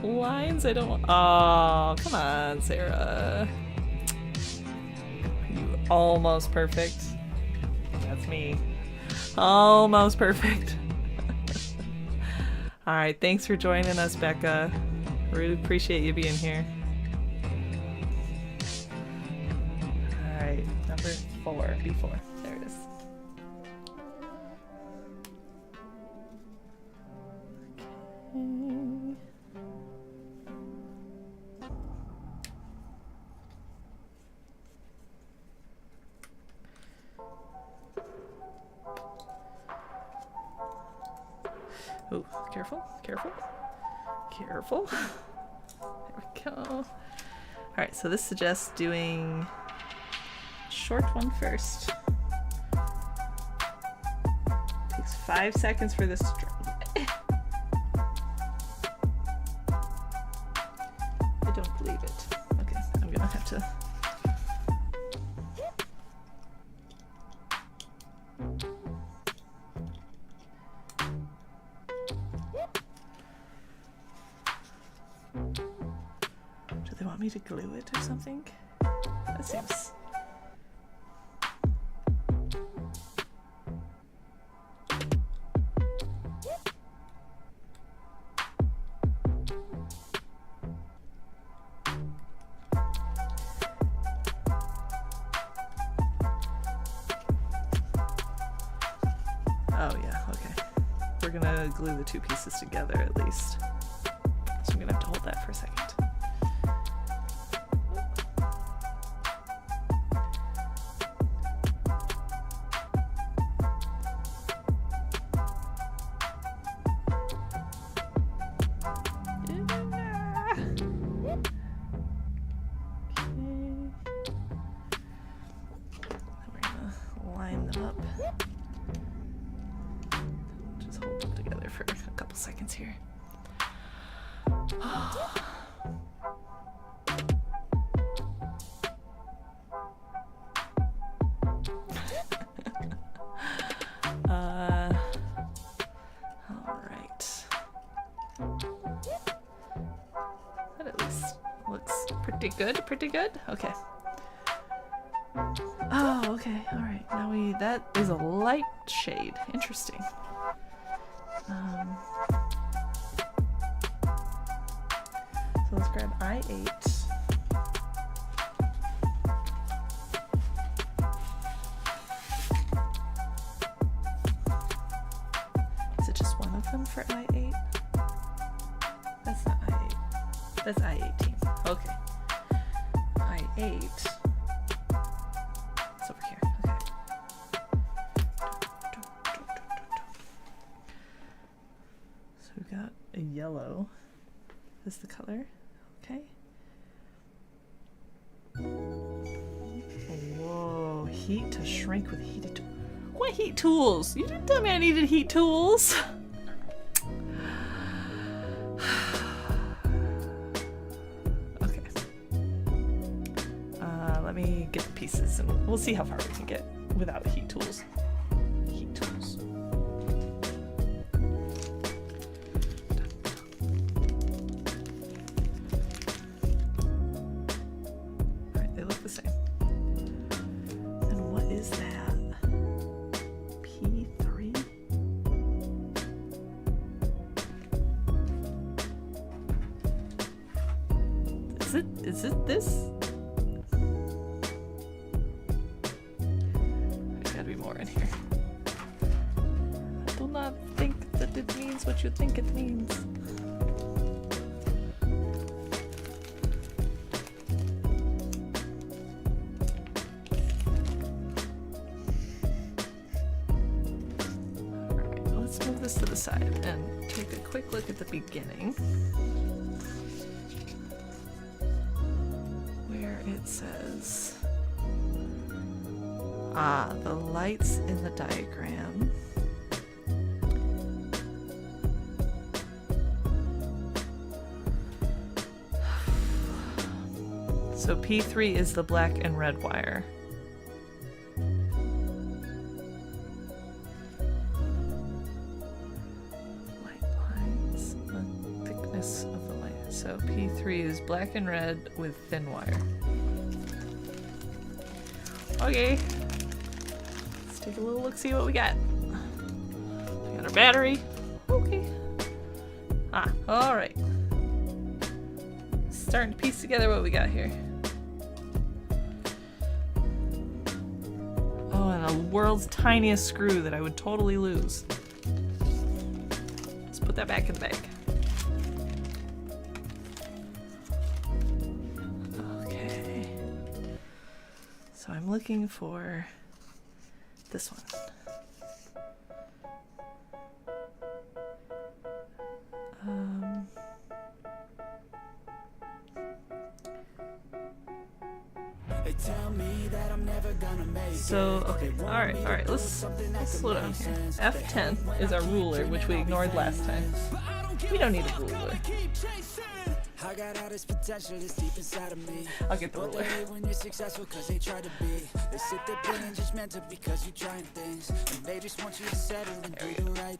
lines I don't want. Oh, come on, Sarah. You almost perfect. That's me. Almost perfect. Alright, thanks for joining us, Becca. Really appreciate you being here. Alright, number 4, B4. There it is. Okay. Oh, careful, careful, careful. There we go. Alright, so this suggests doing short one first. Takes 5 seconds for this to dry. I don't believe it. Okay, I'm gonna have to. Do they want me to glue it or something? That seems... Oh yeah, okay. We're gonna glue the 2 pieces together at least. So I'm gonna have to hold that for a second. Pretty good? Okay. Oh, okay. Alright. Now that is a light shade. Interesting. So let's grab I8. Is it just one of them for I8? That's not I8. That's I18. Okay. I8. It's over here. Okay. So we've got a yellow as the color. Okay. Whoa, heat to shrink with heated tools. What heat tools? You didn't tell me I needed heat tools. Get the pieces and we'll see how far we can get without heat tools. Heat tools. Alright, they look the same. And what is that? P3? Is it this? In here. I do not think that it means what you think it means. Alright, let's move this to the side and take a quick look at the beginning. Where it says the lights in the diagram. So P3 is the black and red wire. black and red with thin wire. Okay. Let's take a little look, see what we got. We got our battery. Okay. Ah, alright. Starting to piece together what we got here. Oh, and the world's tiniest screw that I would totally lose. Let's put that back in the bag. Okay. So I'm looking for this one. So, okay, alright, let's slow down here. F10 is our ruler, which we ignored last time. We don't need a ruler. I'll get the ruler.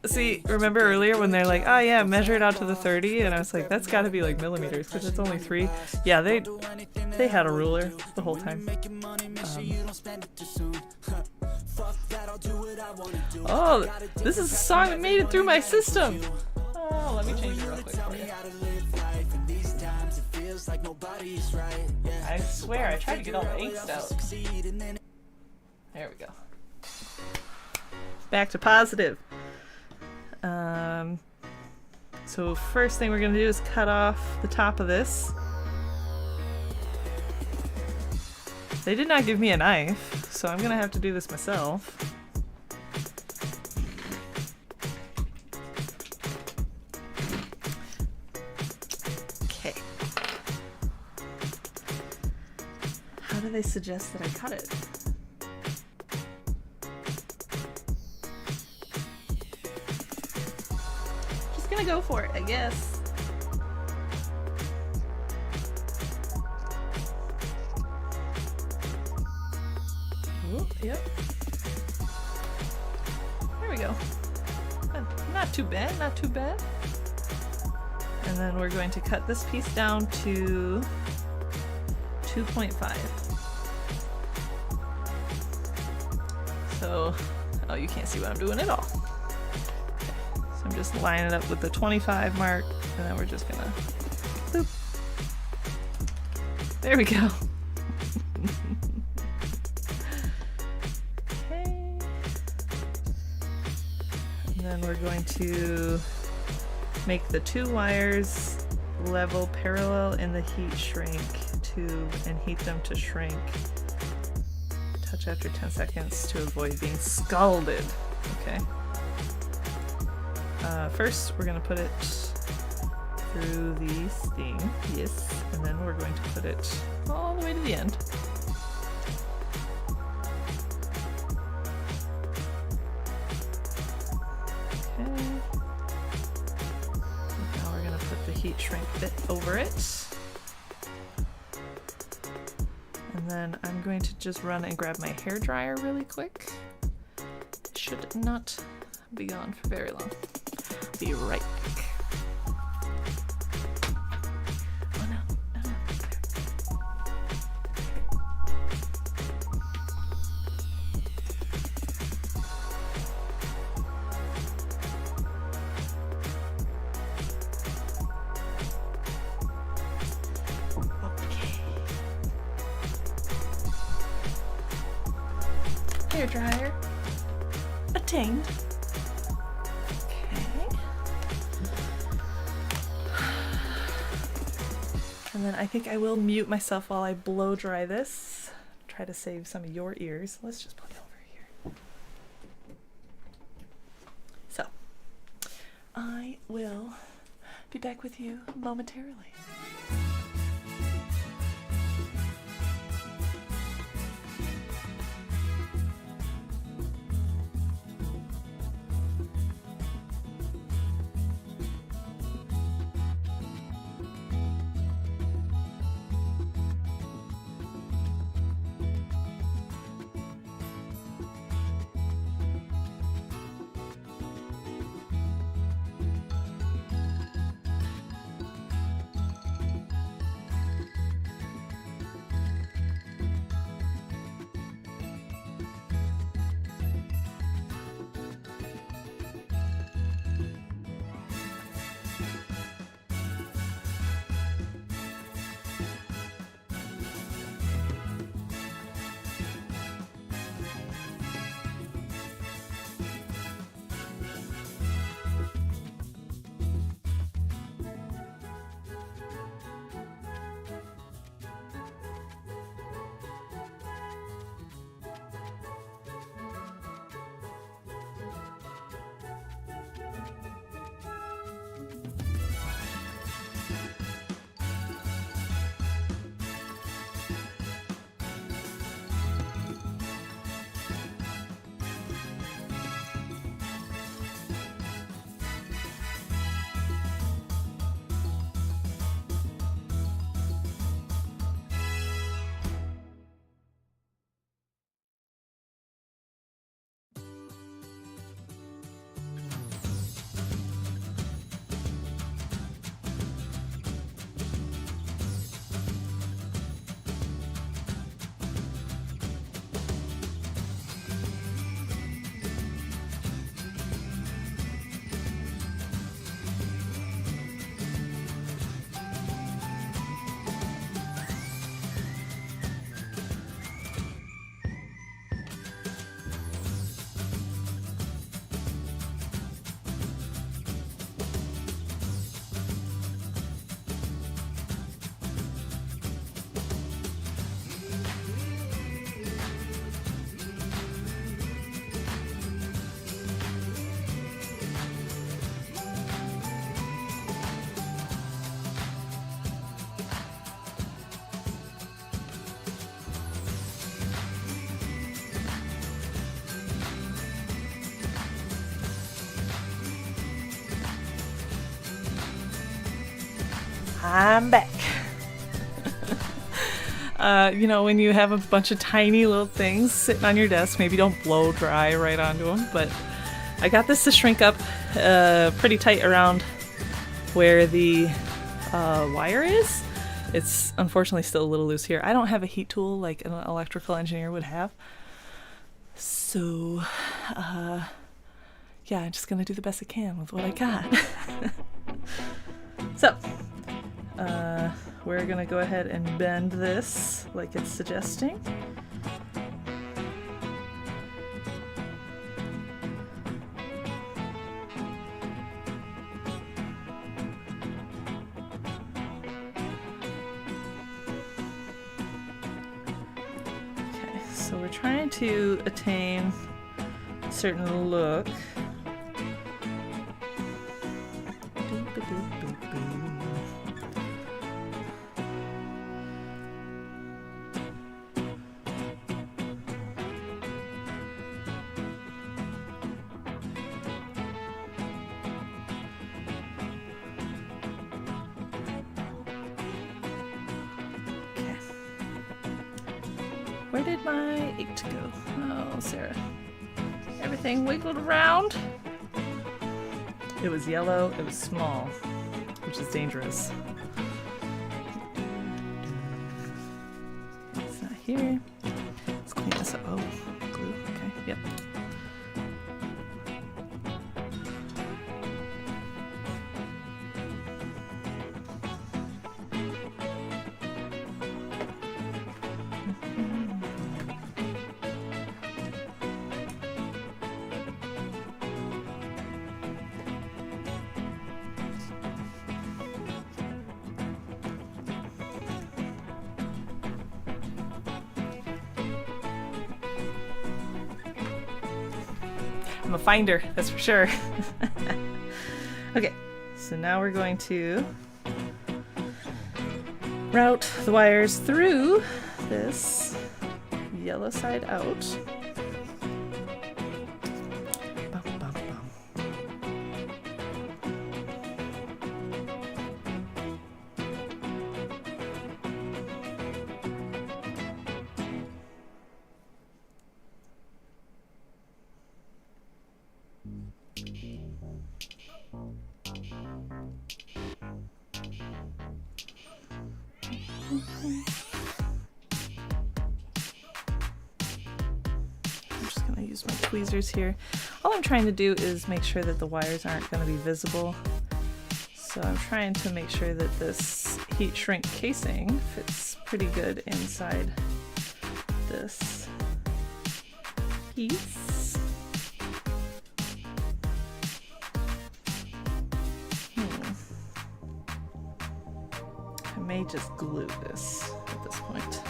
See, remember earlier when they're like, oh yeah, measure it out to the 30, and I was like, that's gotta be like millimeters, because it's only 3. Yeah, they had a ruler the whole time. Oh, this is a song that made it through my system! Oh, let me change it real quick for you. I swear, I tried to get all the angst out. There we go. Back to positive. So first thing we're gonna do is cut off the top of this. They did not give me a knife, so I'm gonna have to do this myself. Okay. How do they suggest that I cut it? Just gonna go for it, I guess. Yep. There we go. Not too bad, not too bad. And then we're going to cut this piece down to 2.5. So, oh, you can't see what I'm doing at all. Okay. So I'm just lining it up with the 25 mark, and then we're just gonna boop. There we go. Then we're going to make the 2 wires level parallel in the heat shrink tube and heat them to shrink. Touch after 10 seconds to avoid being scalded. Okay. First, we're going to put it through the steam. Yes. And then we're going to put it all the way to the end. Heat shrink bit over it. And then I'm going to just run and grab my hair dryer really quick. It should not be gone for very long. Be right back. Oh no, oh no. Hair dryer attained. Okay. And then I think I will mute myself while I blow dry this. Try to save some of your ears. Let's just put it over here. So, I will be back with you momentarily. I'm back. You know, when you have a bunch of tiny little things sitting on your desk, maybe don't blow dry right onto them, but I got this to shrink up pretty tight around where the wire is. It's unfortunately still a little loose here. I don't have a heat tool like an electrical engineer would have. So, yeah, I'm just gonna do the best I can with what I got. So, we're gonna go ahead and bend this like it's suggesting. Okay, so we're trying to attain a certain look. Where did my 8 go? Oh, Sarah. Everything wiggled around. It was yellow, it was small, which is dangerous. It's not here. Let's clean this up. Oh, glue. Okay, yep. I'm a finder, that's for sure. Okay, so now we're going to route the wires through this yellow side out. Bum, bum, bum. I'm just going to use my tweezers here. All I'm trying to do is make sure that the wires aren't going to be visible. So I'm trying to make sure that this heat shrink casing fits pretty good inside this piece. I may just glue this at this point.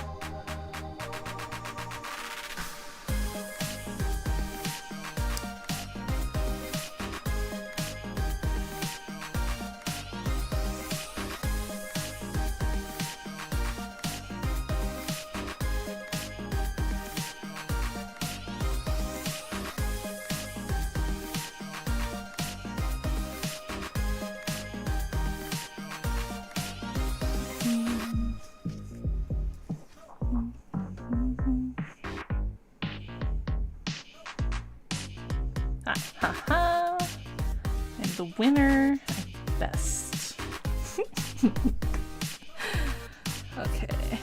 Ha ha! And the winner at best. Okay.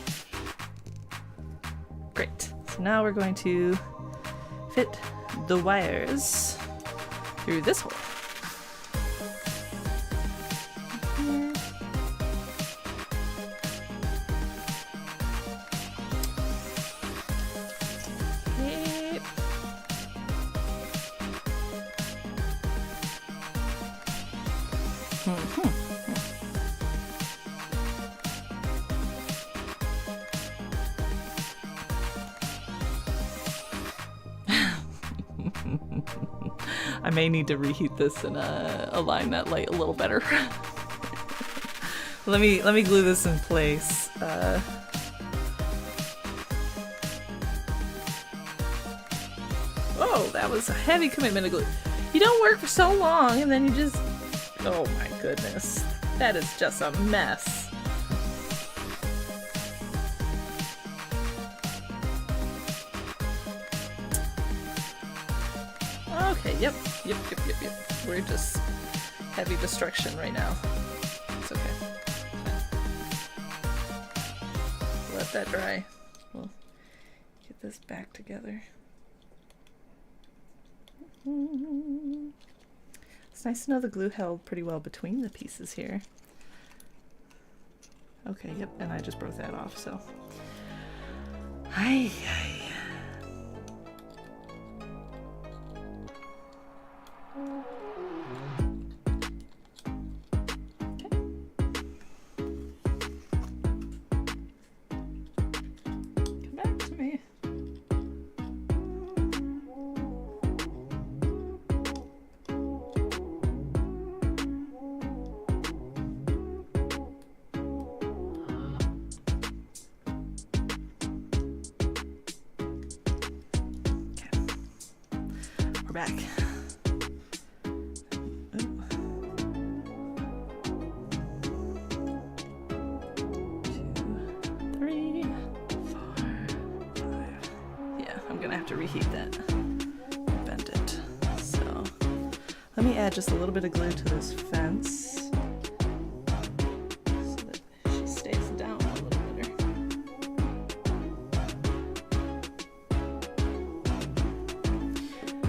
Great. So now we're going to fit the wires through this hole. I may need to reheat this and align that light a little better. let me glue this in place. Oh, that was a heavy commitment to glue. You don't work for so long and then you just, oh my goodness, that is just a mess. Okay, yep. We're just heavy destruction right now. It's okay. Let that dry. We'll get this back together. It's nice to know the glue held pretty well between the pieces here. Okay, yep, and I just broke that off, so. Hi. Back. 2, 3, 4, 5. Yeah, I'm gonna have to reheat that. Bend it. So let me add just a little bit of glue to this fence so that she stays down a little better.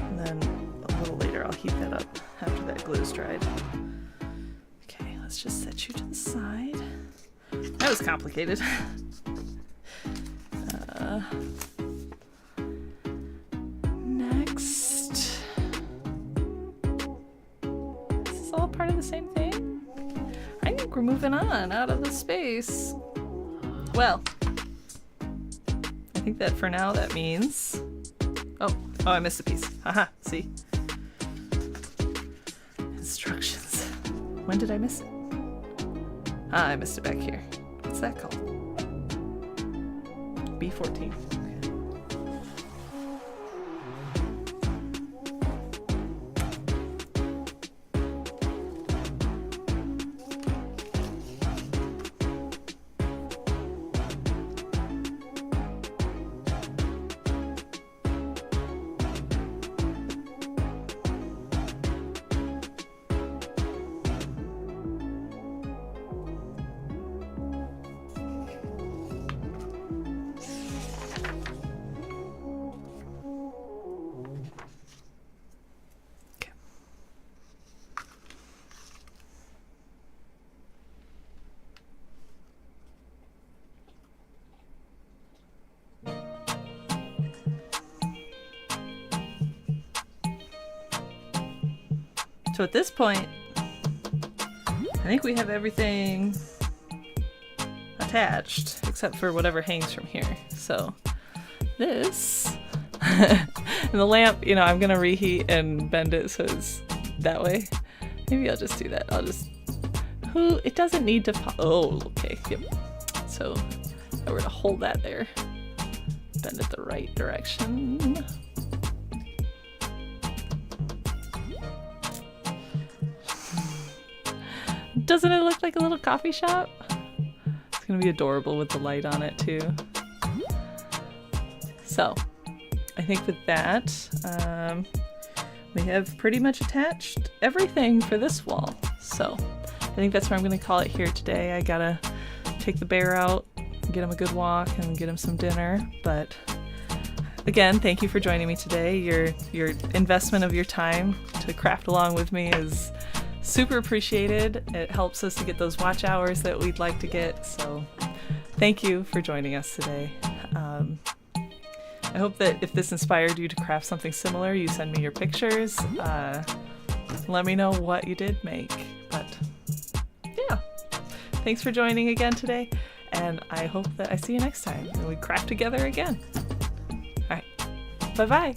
And then a little later I'll heat that up after that glue is dried. Okay, let's just set you to the side. That was complicated. Next. This is all part of the same thing? I think we're moving on out of the space. Well, I think that for now that means... Oh, I missed a piece. Haha, see? Instructions. When did I miss it? Ah, I missed it back here. What's that called? B14. So at this point, I think we have everything attached, except for whatever hangs from here. So this, and the lamp, you know, I'm gonna reheat and bend it so it's that way. Maybe I'll just do that. I'll just, it doesn't need to, oh, okay, yep. So if I were to hold that there, bend it the right direction. Doesn't it look like a little coffee shop? It's gonna be adorable with the light on it too. So, I think with that, we have pretty much attached everything for this wall. So, I think that's where I'm gonna call it here today. I gotta take the bear out, get him a good walk, and get him some dinner. But again, thank you for joining me today. Your investment of your time to craft along with me is super appreciated. It helps us to get those watch hours that we'd like to get. So thank you for joining us today. I hope that if this inspired you to craft something similar, you send me your pictures. Let me know what you did make. But yeah, thanks for joining again today. And I hope that I see you next time and we craft together again. All right, bye-bye.